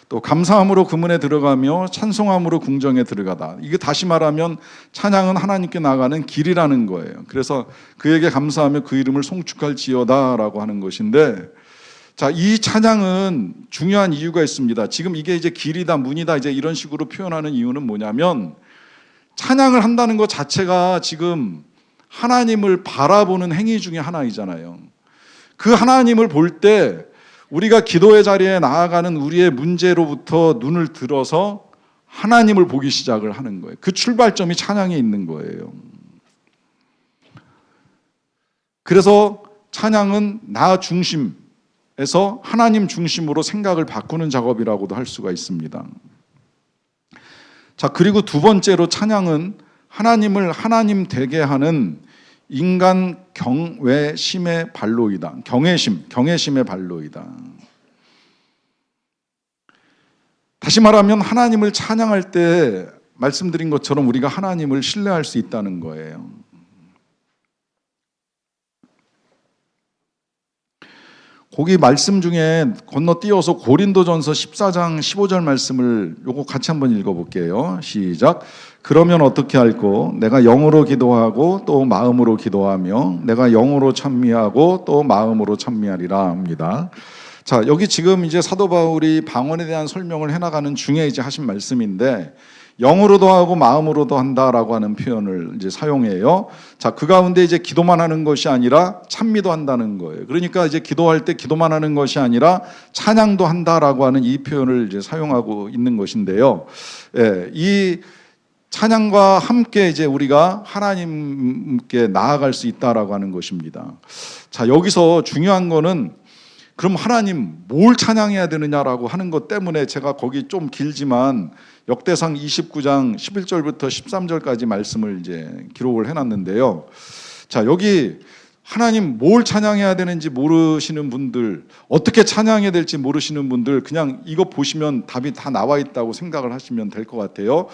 S1: 또 감사함으로 그 문에 들어가며 찬송함으로 궁정에 들어가다. 이게 다시 말하면 찬양은 하나님께 나가는 길이라는 거예요. 그래서 그에게 감사하며 그 이름을 송축할지어다라고 하는 것인데, 자, 이 찬양은 중요한 이유가 있습니다. 지금 이게 이제 길이다, 문이다, 이제 이런 식으로 표현하는 이유는 뭐냐면, 찬양을 한다는 것 자체가 지금 하나님을 바라보는 행위 중에 하나이잖아요. 그 하나님을 볼 때 우리가 기도의 자리에 나아가는 우리의 문제로부터 눈을 들어서 하나님을 보기 시작을 하는 거예요. 그 출발점이 찬양에 있는 거예요. 그래서 찬양은 나 중심에서 하나님 중심으로 생각을 바꾸는 작업이라고도 할 수가 있습니다. 자, 그리고 두 번째로 찬양은 하나님을 하나님 되게 하는 인간 경외심의 발로이다. 경외심의 발로이다. 다시 말하면 하나님을 찬양할 때 말씀드린 것처럼 우리가 하나님을 신뢰할 수 있다는 거예요. 거기 말씀 중에 건너뛰어서 고린도전서 14장 15절 말씀을 요거 같이 한번 읽어볼게요. 시작. 그러면 어떻게 할꼬? 내가 영으로 기도하고 또 마음으로 기도하며 내가 영으로 찬미하고 또 마음으로 찬미하리라 합니다. 자, 여기 지금 이제 사도 바울이 방언에 대한 설명을 해나가는 중에 이제 하신 말씀인데, 영으로도 하고 마음으로도 한다라고 하는 표현을 이제 사용해요. 자, 그 가운데 이제 기도만 하는 것이 아니라 찬미도 한다는 거예요. 그러니까 이제 기도할 때 기도만 하는 것이 아니라 찬양도 한다라고 하는 이 표현을 이제 사용하고 있는 것인데요. 예, 이 찬양과 함께 이제 우리가 하나님께 나아갈 수 있다라고 하는 것입니다. 자, 여기서 중요한 거는 그럼 하나님 뭘 찬양해야 되느냐라고 하는 것 때문에 제가 거기 좀 길지만 역대상 29장 11절부터 13절까지 말씀을 이제 기록을 해놨는데요. 자, 여기 하나님 뭘 찬양해야 되는지 모르시는 분들, 어떻게 찬양해야 될지 모르시는 분들, 그냥 이거 보시면 답이 다 나와 있다고 생각을 하시면 될 것 같아요.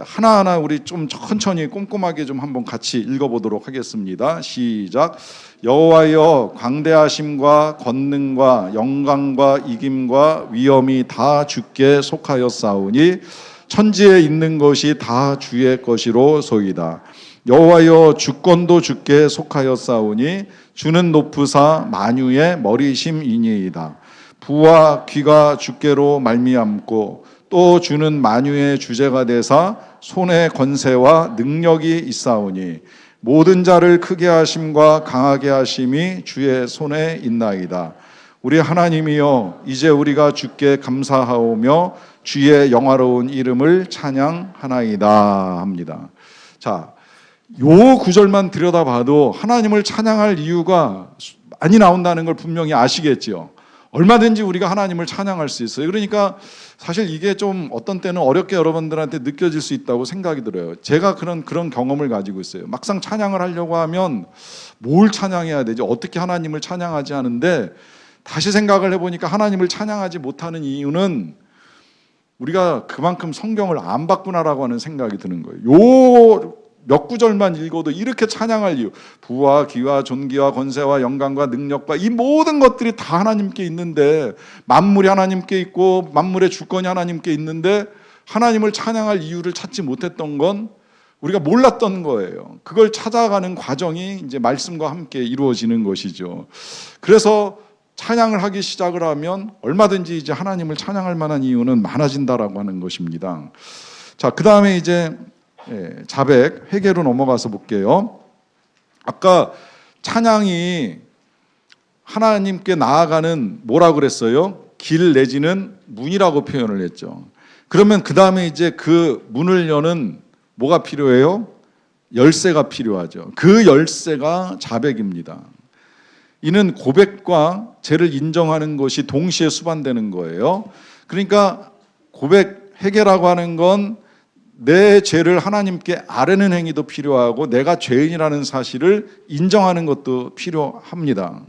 S1: 하나하나 우리 좀 천천히 꼼꼼하게 좀 한번 같이 읽어보도록 하겠습니다. 시작. 여호와여, 광대하심과 권능과 영광과 이김과 위엄이 다 주께 속하였사오니 천지에 있는 것이 다 주의 것이로소이다. 여호와여, 주권도 주께 속하였사오니 주는 높으사 만유의 머리심이니이다. 부와 귀가 주께로 말미암고 또 주는 만유의 주제가 되사 손에 권세와 능력이 있사오니 모든 자를 크게 하심과 강하게 하심이 주의 손에 있나이다. 우리 하나님이여, 이제 우리가 주께 감사하오며 주의 영화로운 이름을 찬양하나이다 합니다. 자, 요 구절만 들여다봐도 하나님을 찬양할 이유가 많이 나온다는 걸 분명히 아시겠죠. 얼마든지 우리가 하나님을 찬양할 수 있어요. 그러니까 사실 이게 좀 어떤 때는 어렵게 여러분들한테 느껴질 수 있다고 생각이 들어요. 제가 그런 경험을 가지고 있어요. 막상 찬양을 하려고 하면 뭘 찬양해야 되지? 어떻게 하나님을 찬양하지 하는데, 다시 생각을 해보니까 하나님을 찬양하지 못하는 이유는 우리가 그만큼 성경을 안 봤구나라고 하는 생각이 드는 거예요. 요 몇 구절만 읽어도 이렇게 찬양할 이유, 부와 귀와 존귀와 권세와 영광과 능력과 이 모든 것들이 다 하나님께 있는데, 만물이 하나님께 있고 만물의 주권이 하나님께 있는데 하나님을 찬양할 이유를 찾지 못했던 건 우리가 몰랐던 거예요. 그걸 찾아가는 과정이 이제 말씀과 함께 이루어지는 것이죠. 그래서 찬양을 하기 시작을 하면 얼마든지 이제 하나님을 찬양할 만한 이유는 많아진다라고 하는 것입니다. 자, 그 다음에 이제 자백, 회개로 넘어가서 볼게요. 아까 찬양이 하나님께 나아가는 뭐라 그랬어요? 길 내지는 문이라고 표현을 했죠. 그러면 그 다음에 이제 그 문을 여는 뭐가 필요해요? 열쇠가 필요하죠. 그 열쇠가 자백입니다. 이는 고백과 죄를 인정하는 것이 동시에 수반되는 거예요. 그러니까 고백, 회개라고 하는 건 내 죄를 하나님께 아뢰는 행위도 필요하고 내가 죄인이라는 사실을 인정하는 것도 필요합니다.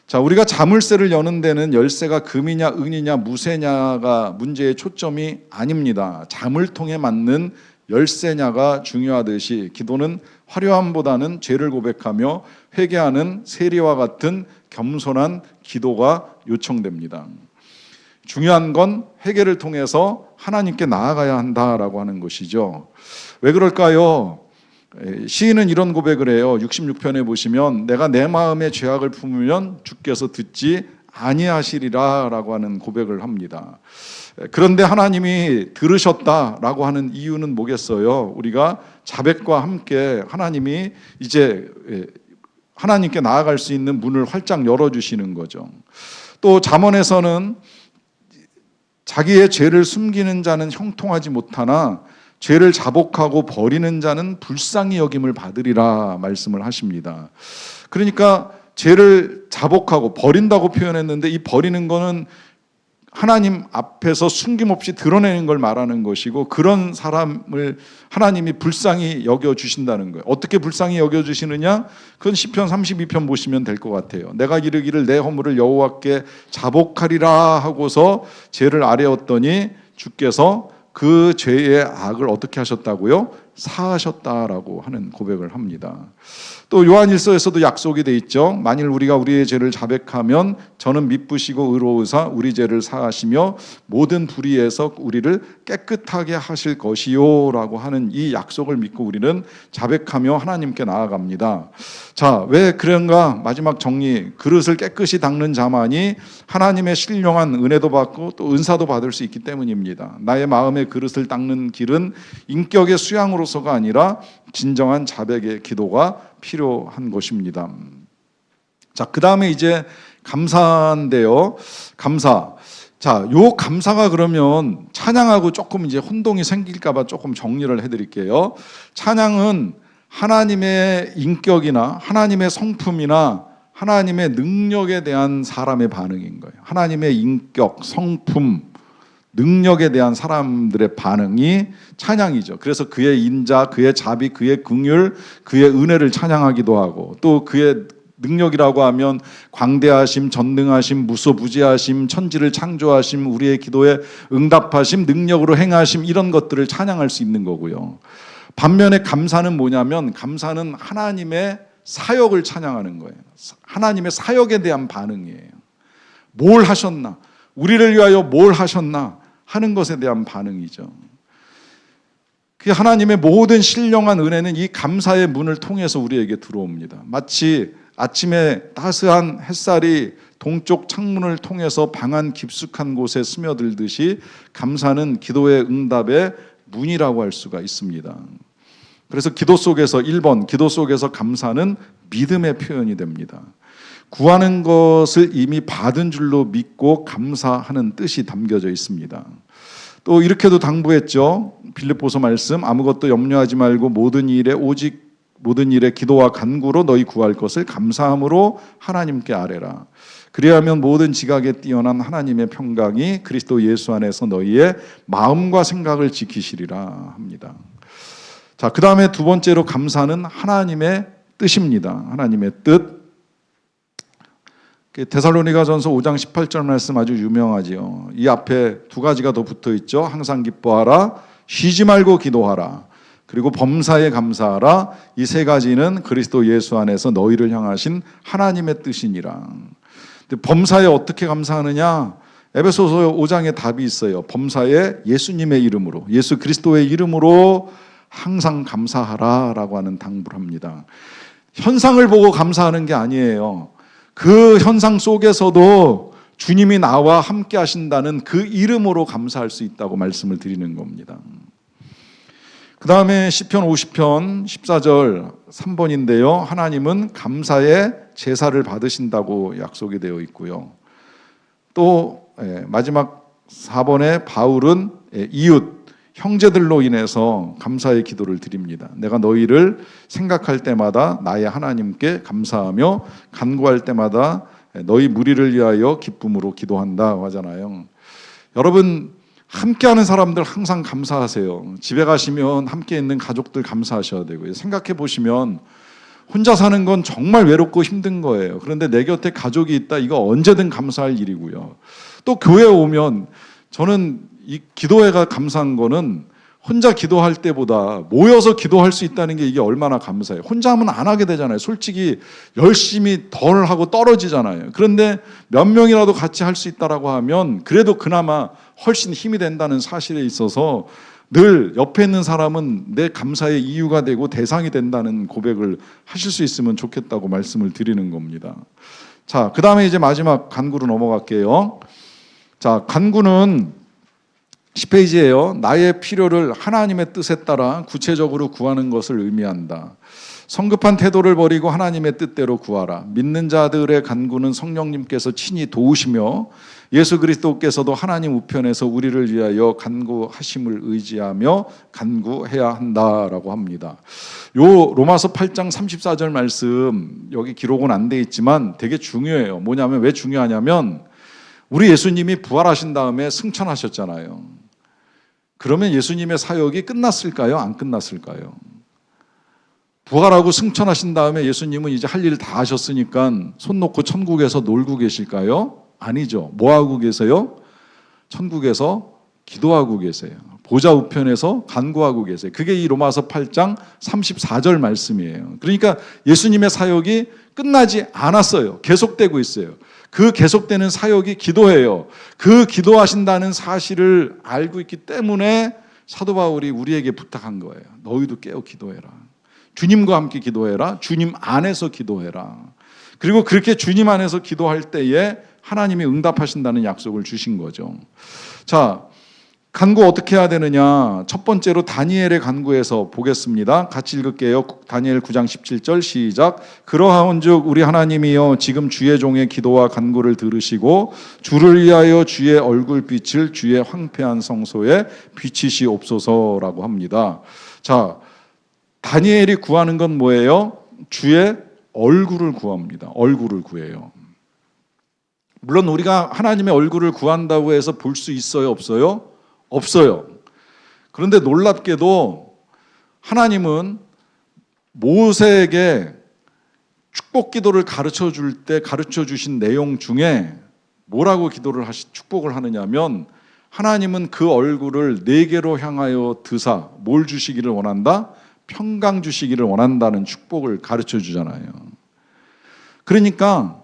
S1: 자, 우리가 자물쇠를 여는 데는 열쇠가 금이냐 은이냐 무쇠냐가 문제의 초점이 아닙니다. 자물통에 맞는 열쇠냐가 중요하듯이 기도는 화려함보다는 죄를 고백하며 회개하는 세리와 같은 겸손한 기도가 요청됩니다. 중요한 건 회개를 통해서 하나님께 나아가야 한다라고 하는 것이죠. 왜 그럴까요? 시인은 이런 고백을 해요. 66편에 보시면 내가 내 마음의 죄악을 품으면 주께서 듣지 아니하시리라 라고 하는 고백을 합니다. 그런데 하나님이 들으셨다라고 하는 이유는 뭐겠어요? 우리가 자백과 함께 하나님이 이제 하나님께 나아갈 수 있는 문을 활짝 열어주시는 거죠. 또 잠언에서는 자기의 죄를 숨기는 자는 형통하지 못하나 죄를 자복하고 버리는 자는 불쌍히 여김을 받으리라 말씀을 하십니다. 그러니까 죄를 자복하고 버린다고 표현했는데 이 버리는 거는 하나님 앞에서 숨김없이 드러내는 걸 말하는 것이고, 그런 사람을 하나님이 불쌍히 여겨주신다는 거예요. 어떻게 불쌍히 여겨주시느냐? 그건 시편 32편 보시면 될 것 같아요. 내가 이르기를 내 허물을 여호와께 자복하리라 하고서 죄를 아뢰었더니 주께서 그 죄의 악을 어떻게 하셨다고요? 사하셨다라고 하는 고백을 합니다. 또 요한일서에서도 약속이 돼 있죠. 만일 우리가 우리의 죄를 자백하면 저는 미쁘시고 의로우사 우리 죄를 사하시며 모든 불의에서 우리를 깨끗하게 하실 것이요 라고 하는 이 약속을 믿고 우리는 자백하며 하나님께 나아갑니다. 자, 왜 그런가? 마지막 정리. 그릇을 깨끗이 닦는 자만이 하나님의 신령한 은혜도 받고 또 은사도 받을 수 있기 때문입니다. 나의 마음의 그릇을 닦는 길은 인격의 수양으로서가 아니라 진정한 자백의 기도가 필요한 것입니다. 자, 그 다음에 이제 감사인데요. 감사. 자, 요 감사가 그러면 찬양하고 조금 이제 혼동이 생길까봐 조금 정리를 해드릴게요. 찬양은 하나님의 인격이나 하나님의 성품이나 하나님의 능력에 대한 사람의 반응인 거예요. 하나님의 인격, 성품, 능력에 대한 사람들의 반응이 찬양이죠. 그래서 그의 인자, 그의 자비, 그의 긍휼, 그의 은혜를 찬양하기도 하고, 또 그의 능력이라고 하면 광대하심, 전능하심, 무소부지하심, 천지를 창조하심, 우리의 기도에 응답하심, 능력으로 행하심, 이런 것들을 찬양할 수 있는 거고요. 반면에 감사는 뭐냐면, 감사는 하나님의 사역을 찬양하는 거예요. 하나님의 사역에 대한 반응이에요. 뭘 하셨나? 우리를 위하여 뭘 하셨나? 하는 것에 대한 반응이죠. 그 하나님의 모든 신령한 은혜는 이 감사의 문을 통해서 우리에게 들어옵니다. 마치 아침에 따스한 햇살이 동쪽 창문을 통해서 방 안 깊숙한 곳에 스며들듯이 감사는 기도의 응답의 문이라고 할 수가 있습니다. 그래서 기도 속에서 1번, 기도 속에서 감사는 믿음의 표현이 됩니다. 구하는 것을 이미 받은 줄로 믿고 감사하는 뜻이 담겨져 있습니다. 또 이렇게도 당부했죠. 빌립보서 말씀, 아무것도 염려하지 말고 모든 일에 기도와 간구로 너희 구할 것을 감사함으로 하나님께 아뢰라. 그리하면 모든 지각에 뛰어난 하나님의 평강이 그리스도 예수 안에서 너희의 마음과 생각을 지키시리라 합니다. 자, 그 다음에 두 번째로 감사는 하나님의 뜻입니다. 하나님의 뜻. 데살로니가전서 5장 18절 말씀 아주 유명하지요. 이 앞에 두 가지가 더 붙어 있죠. 항상 기뻐하라, 쉬지 말고 기도하라, 그리고 범사에 감사하라. 이 세 가지는 그리스도 예수 안에서 너희를 향하신 하나님의 뜻이니라. 근데 범사에 어떻게 감사하느냐? 에베소서 5장에 답이 있어요. 범사에 예수님의 이름으로, 예수 그리스도의 이름으로 항상 감사하라라고 하는 당부를 합니다. 현상을 보고 감사하는 게 아니에요. 그 현상 속에서도 주님이 나와 함께 하신다는 그 이름으로 감사할 수 있다고 말씀을 드리는 겁니다. 그 다음에 시편 50편 14절 3번인데요. 하나님은 감사의 제사를 받으신다고 약속이 되어 있고요. 또 마지막 4번에 바울은 이웃, 형제들로 인해서 감사의 기도를 드립니다. 내가 너희를 생각할 때마다 나의 하나님께 감사하며 간구할 때마다 너희 무리를 위하여 기쁨으로 기도한다 하잖아요. 여러분, 함께하는 사람들 항상 감사하세요. 집에 가시면 함께 있는 가족들 감사하셔야 되고요. 생각해 보시면 혼자 사는 건 정말 외롭고 힘든 거예요. 그런데 내 곁에 가족이 있다, 이거 언제든 감사할 일이고요. 또 교회에 오면, 저는 이 기도회가 감사한 거는 혼자 기도할 때보다 모여서 기도할 수 있다는 게 이게 얼마나 감사해요. 혼자 하면 안 하게 되잖아요. 솔직히 열심히 덜 하고 떨어지잖아요. 그런데 몇 명이라도 같이 할 수 있다라고 하면 그래도 그나마 훨씬 힘이 된다는 사실에 있어서 늘 옆에 있는 사람은 내 감사의 이유가 되고 대상이 된다는 고백을 하실 수 있으면 좋겠다고 말씀을 드리는 겁니다. 자, 그 다음에 이제 마지막 간구로 넘어갈게요. 자, 간구는 10페이지예요. 나의 필요를 하나님의 뜻에 따라 구체적으로 구하는 것을 의미한다. 성급한 태도를 버리고 하나님의 뜻대로 구하라. 믿는 자들의 간구는 성령님께서 친히 도우시며 예수 그리스도께서도 하나님 우편에서 우리를 위하여 간구하심을 의지하며 간구해야 한다라고 합니다. 요 로마서 8장 34절 말씀, 여기 기록은 안 돼 있지만 되게 중요해요. 뭐냐면, 왜 중요하냐면 우리 예수님이 부활하신 다음에 승천하셨잖아요. 그러면 예수님의 사역이 끝났을까요? 안 끝났을까요? 부활하고 승천하신 다음에 예수님은 이제 할 일 다 하셨으니까 손 놓고 천국에서 놀고 계실까요? 아니죠. 뭐 하고 계세요? 천국에서 기도하고 계세요. 보좌 우편에서 간구하고 계세요. 그게 이 로마서 8장 34절 말씀이에요. 그러니까 예수님의 사역이 끝나지 않았어요. 계속되고 있어요. 그 계속되는 사역이 기도예요. 그 기도하신다는 사실을 알고 있기 때문에 사도 바울이 우리에게 부탁한 거예요. 너희도 깨어 기도해라. 주님과 함께 기도해라. 주님 안에서 기도해라. 그리고 그렇게 주님 안에서 기도할 때에 하나님이 응답하신다는 약속을 주신 거죠. 자, 간구 어떻게 해야 되느냐? 첫 번째로 다니엘의 간구에서 보겠습니다. 같이 읽을게요. 다니엘 9장 17절 시작. 그러하온즉 우리 하나님이여 지금 주의 종의 기도와 간구를 들으시고 주를 위하여 주의 얼굴빛을 주의 황폐한 성소에 비치시옵소서라고 합니다. 자, 다니엘이 구하는 건 뭐예요? 주의 얼굴을 구합니다. 얼굴을 구해요. 물론 우리가 하나님의 얼굴을 구한다고 해서 볼 수 있어요, 없어요? 없어요. 그런데 놀랍게도 하나님은 모세에게 축복 기도를 가르쳐 줄 때 가르쳐 주신 내용 중에 뭐라고 축복을 하느냐면, 하나님은 그 얼굴을 네게로 향하여 드사 뭘 주시기를 원한다? 평강 주시기를 원한다는 축복을 가르쳐 주잖아요. 그러니까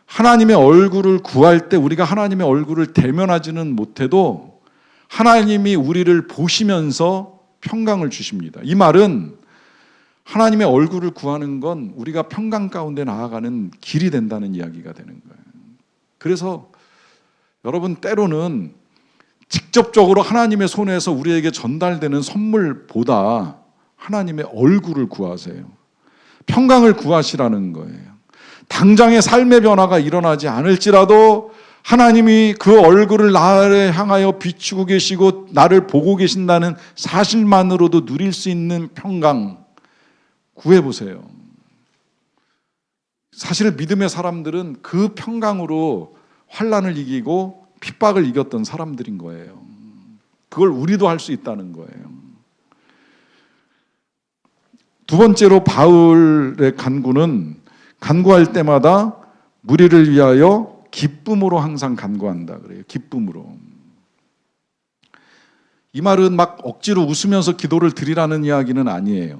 S1: 하나님의 얼굴을 구할 때 우리가 하나님의 얼굴을 대면하지는 못해도 하나님이 우리를 보시면서 평강을 주십니다. 이 말은 하나님의 얼굴을 구하는 건 우리가 평강 가운데 나아가는 길이 된다는 이야기가 되는 거예요. 그래서 여러분, 때로는 직접적으로 하나님의 손에서 우리에게 전달되는 선물보다 하나님의 얼굴을 구하세요. 평강을 구하시라는 거예요. 당장의 삶의 변화가 일어나지 않을지라도 하나님이 그 얼굴을 나를 향하여 비추고 계시고 나를 보고 계신다는 사실만으로도 누릴 수 있는 평강 구해보세요. 사실 믿음의 사람들은 그 평강으로 환난을 이기고 핍박을 이겼던 사람들인 거예요. 그걸 우리도 할 수 있다는 거예요. 두 번째로 바울의 간구는 간구할 때마다 무리를 위하여 기쁨으로 항상 간구한다 그래요. 기쁨으로. 이 말은 막 억지로 웃으면서 기도를 드리라는 이야기는 아니에요.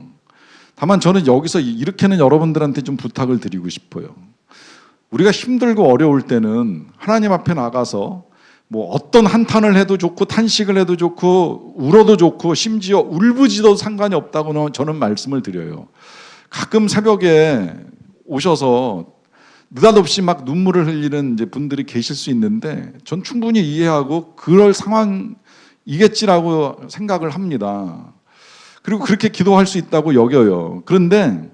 S1: 다만 저는 여기서 이렇게는 여러분들한테 좀 부탁을 드리고 싶어요. 우리가 힘들고 어려울 때는 하나님 앞에 나가서 뭐 어떤 한탄을 해도 좋고 탄식을 해도 좋고 울어도 좋고 심지어 울부짖어도 상관이 없다고 저는 말씀을 드려요. 가끔 새벽에 오셔서 느닷없이 막 눈물을 흘리는 이제 분들이 계실 수 있는데 전 충분히 이해하고 그럴 상황이겠지라고 생각을 합니다. 그리고 그렇게 기도할 수 있다고 여겨요. 그런데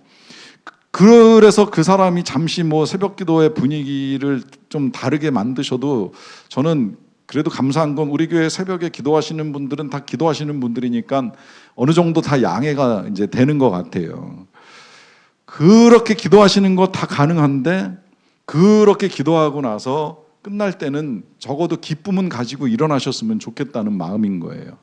S1: 그래서 그 사람이 잠시 뭐 새벽 기도의 분위기를 좀 다르게 만드셔도 저는 그래도 감사한 건 우리 교회 새벽에 기도하시는 분들은 다 기도하시는 분들이니까 어느 정도 다 양해가 이제 되는 것 같아요. 그렇게 기도하시는 거 다 가능한데 그렇게 기도하고 나서 끝날 때는 적어도 기쁨은 가지고 일어나셨으면 좋겠다는 마음인 거예요.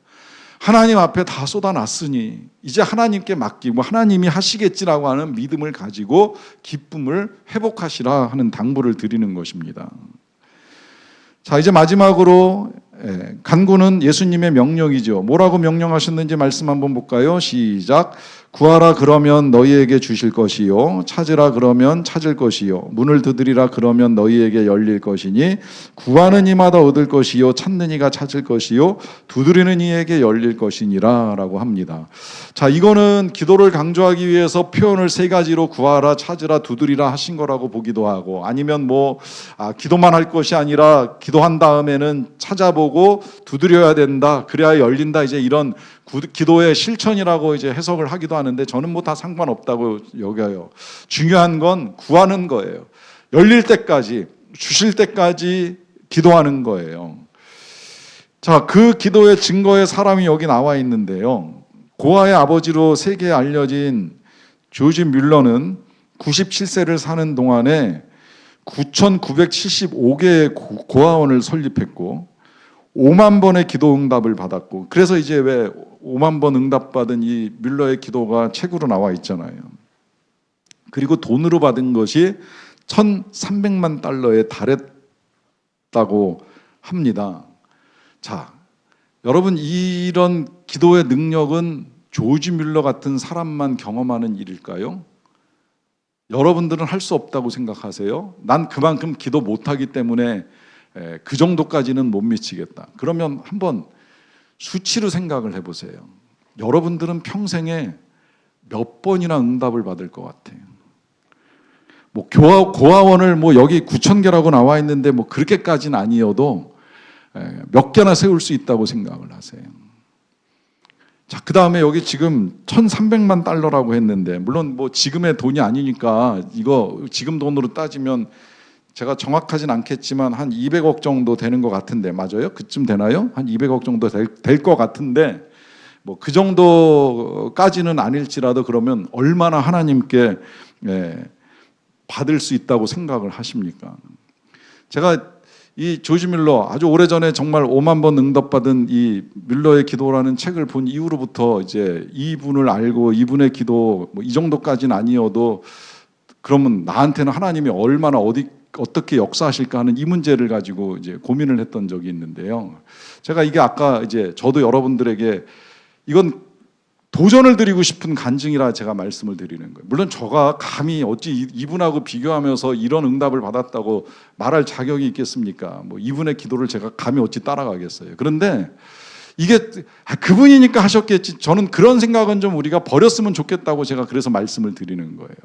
S1: 하나님 앞에 다 쏟아놨으니 이제 하나님께 맡기고 하나님이 하시겠지라고 하는 믿음을 가지고 기쁨을 회복하시라 하는 당부를 드리는 것입니다. 자, 이제 마지막으로 간구는 예수님의 명령이죠. 뭐라고 명령하셨는지 말씀 한번 볼까요? 시작. 구하라 그러면 너희에게 주실 것이요 찾으라 그러면 찾을 것이요 문을 두드리라 그러면 너희에게 열릴 것이니 구하는 이마다 얻을 것이요 찾는 이가 찾을 것이요 두드리는 이에게 열릴 것이니라 라고 합니다. 자, 이거는 기도를 강조하기 위해서 표현을 세 가지로 구하라 찾으라 두드리라 하신 거라고 보기도 하고, 아니면 기도만 할 것이 아니라 기도한 다음에는 찾아보고 두드려야 된다 그래야 열린다, 이제 이런 기도의 실천이라고 이제 해석을 하기도 하는데 저는 뭐 다 상관없다고 여겨요. 중요한 건 구하는 거예요. 열릴 때까지, 주실 때까지 기도하는 거예요. 자, 그 기도의 증거의 사람이 여기 나와 있는데요. 고아의 아버지로 세계에 알려진 조지 뮬러는 97세를 사는 동안에 9,975개의 고아원을 설립했고 5만 번의 기도 응답을 받았고, 그래서 이제 왜 5만 번 응답받은 이 뮬러의 기도가 책으로 나와 있잖아요. 그리고 돈으로 받은 것이 1,300만 달러에 달했다고 합니다. 자, 여러분, 이런 기도의 능력은 조지 뮬러 같은 사람만 경험하는 일일까요? 여러분들은 할 수 없다고 생각하세요? 난 그만큼 기도 못하기 때문에 그 정도까지는 못 미치겠다. 그러면 한번 수치로 생각을 해보세요. 여러분들은 평생에 몇 번이나 응답을 받을 것 같아요. 고아원을 여기 9,000개라고 나와 있는데 그렇게까지는 아니어도 몇 개나 세울 수 있다고 생각을 하세요. 자, 그 다음에 여기 지금 1,300만 달러라고 했는데, 물론 지금의 돈이 아니니까 이거 지금 돈으로 따지면 제가 정확하진 않겠지만 한 200억 정도 되는 것 같은데, 맞아요? 그쯤 되나요? 한 200억 정도 될 것 같은데, 그 정도까지는 아닐지라도 그러면 얼마나 하나님께 받을 수 있다고 생각을 하십니까? 제가 이 조지 밀러 아주 오래전에 정말 5만 번 응답받은 이 밀러의 기도라는 책을 본 이후로부터 이제 이분을 알고 이분의 기도 뭐 이 정도까지는 아니어도 그러면 나한테는 하나님이 얼마나 어떻게 역사하실까 하는 이 문제를 가지고 이제 고민을 했던 적이 있는데요. 제가 이게 아까 이제 저도 여러분들에게 이건 도전을 드리고 싶은 간증이라 제가 말씀을 드리는 거예요. 물론 저가 감히 어찌 이분하고 비교하면서 이런 응답을 받았다고 말할 자격이 있겠습니까? 뭐 이분의 기도를 제가 감히 어찌 따라가겠어요. 그런데 이게 그분이니까 하셨겠지. 저는 그런 생각은 좀 우리가 버렸으면 좋겠다고 제가 그래서 말씀을 드리는 거예요.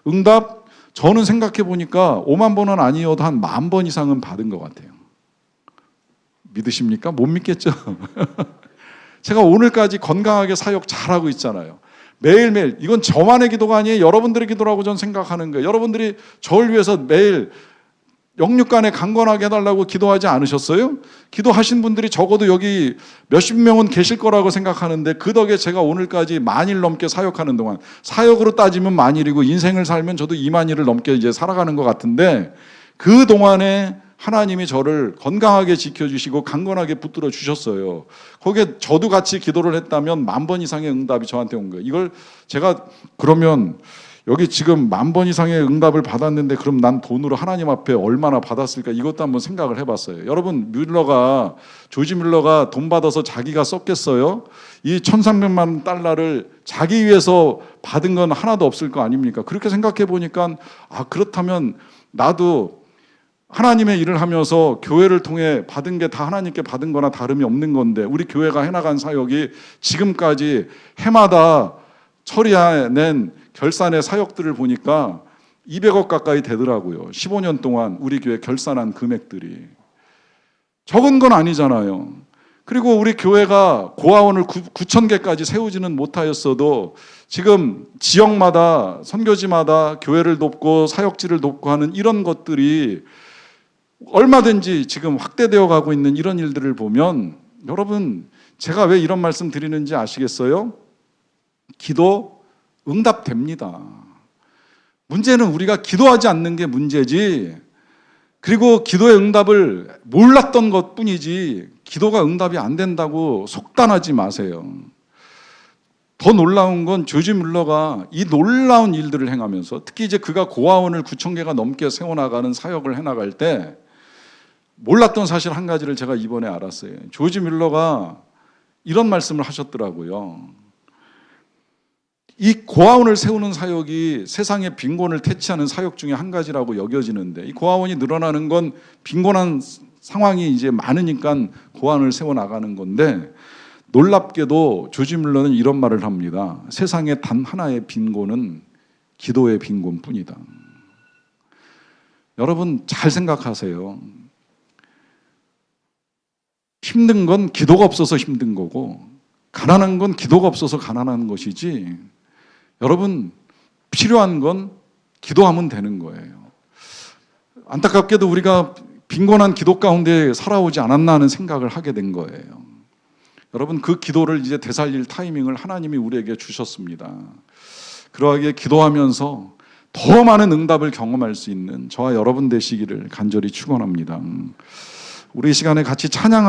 S1: 응답 저는 생각해 보니까 5만 번은 아니어도 한 10,000번 이상은 받은 것 같아요. 믿으십니까? 못 믿겠죠? 제가 오늘까지 건강하게 사역 잘하고 있잖아요. 매일매일 이건 저만의 기도가 아니에요. 여러분들의 기도라고 저는 생각하는 거예요. 여러분들이 저를 위해서 매일 영육간에 강건하게 해달라고 기도하지 않으셨어요? 기도하신 분들이 적어도 여기 몇십 명은 계실 거라고 생각하는데 그 덕에 제가 오늘까지 10,000일 넘게 사역하는 동안 사역으로 따지면 10,000일이고 인생을 살면 저도 20,000일을 넘게 이제 살아가는 것 같은데 그 동안에 하나님이 저를 건강하게 지켜주시고 강건하게 붙들어 주셨어요. 거기에 저도 같이 기도를 했다면 10,000번 이상의 응답이 저한테 온 거예요. 이걸 제가 그러면 여기 지금 10,000번 이상의 응답을 받았는데 그럼 난 돈으로 하나님 앞에 얼마나 받았을까 이것도 한번 생각을 해봤어요. 여러분 조지 밀러가 돈 받아서 자기가 썼겠어요? 이 1,300만 달러를 자기 위해서 받은 건 하나도 없을 거 아닙니까? 그렇게 생각해 보니까 그렇다면 나도 하나님의 일을 하면서 교회를 통해 받은 게 다 하나님께 받은 거나 다름이 없는 건데 우리 교회가 해나간 사역이 지금까지 해마다 처리해낸 결산의 사역들을 보니까 200억 가까이 되더라고요. 15년 동안 우리 교회 결산한 금액들이. 적은 건 아니잖아요. 그리고 우리 교회가 고아원을 9,000개까지 세우지는 못하였어도 지금 지역마다 선교지마다 교회를 돕고 사역지를 돕고 하는 이런 것들이 얼마든지 지금 확대되어 가고 있는 이런 일들을 보면 여러분 제가 왜 이런 말씀 드리는지 아시겠어요? 기도 응답됩니다. 문제는 우리가 기도하지 않는 게 문제지 그리고 기도의 응답을 몰랐던 것뿐이지 기도가 응답이 안 된다고 속단하지 마세요. 더 놀라운 건 조지 밀러가 이 놀라운 일들을 행하면서 특히 이제 그가 고아원을 9,000개가 넘게 세워나가는 사역을 해나갈 때 몰랐던 사실 한 가지를 제가 이번에 알았어요. 조지 밀러가 이런 말씀을 하셨더라고요. 이 고아원을 세우는 사역이 세상의 빈곤을 퇴치하는 사역 중에 한 가지라고 여겨지는데 이 고아원이 늘어나는 건 빈곤한 상황이 이제 많으니까 고아원을 세워나가는 건데 놀랍게도 조지 밀러는 이런 말을 합니다. 세상에 단 하나의 빈곤은 기도의 빈곤뿐이다. 여러분 잘 생각하세요. 힘든 건 기도가 없어서 힘든 거고 가난한 건 기도가 없어서 가난한 것이지 여러분 필요한 건 기도하면 되는 거예요. 안타깝게도 우리가 빈곤한 기도 가운데 살아오지 않았나 하는 생각을 하게 된 거예요. 여러분 그 기도를 이제 되살릴 타이밍을 하나님이 우리에게 주셨습니다. 그러하기에 기도하면서 더 많은 응답을 경험할 수 있는 저와 여러분 되시기를 간절히 축원합니다. 우리 이 시간에 같이 찬양하며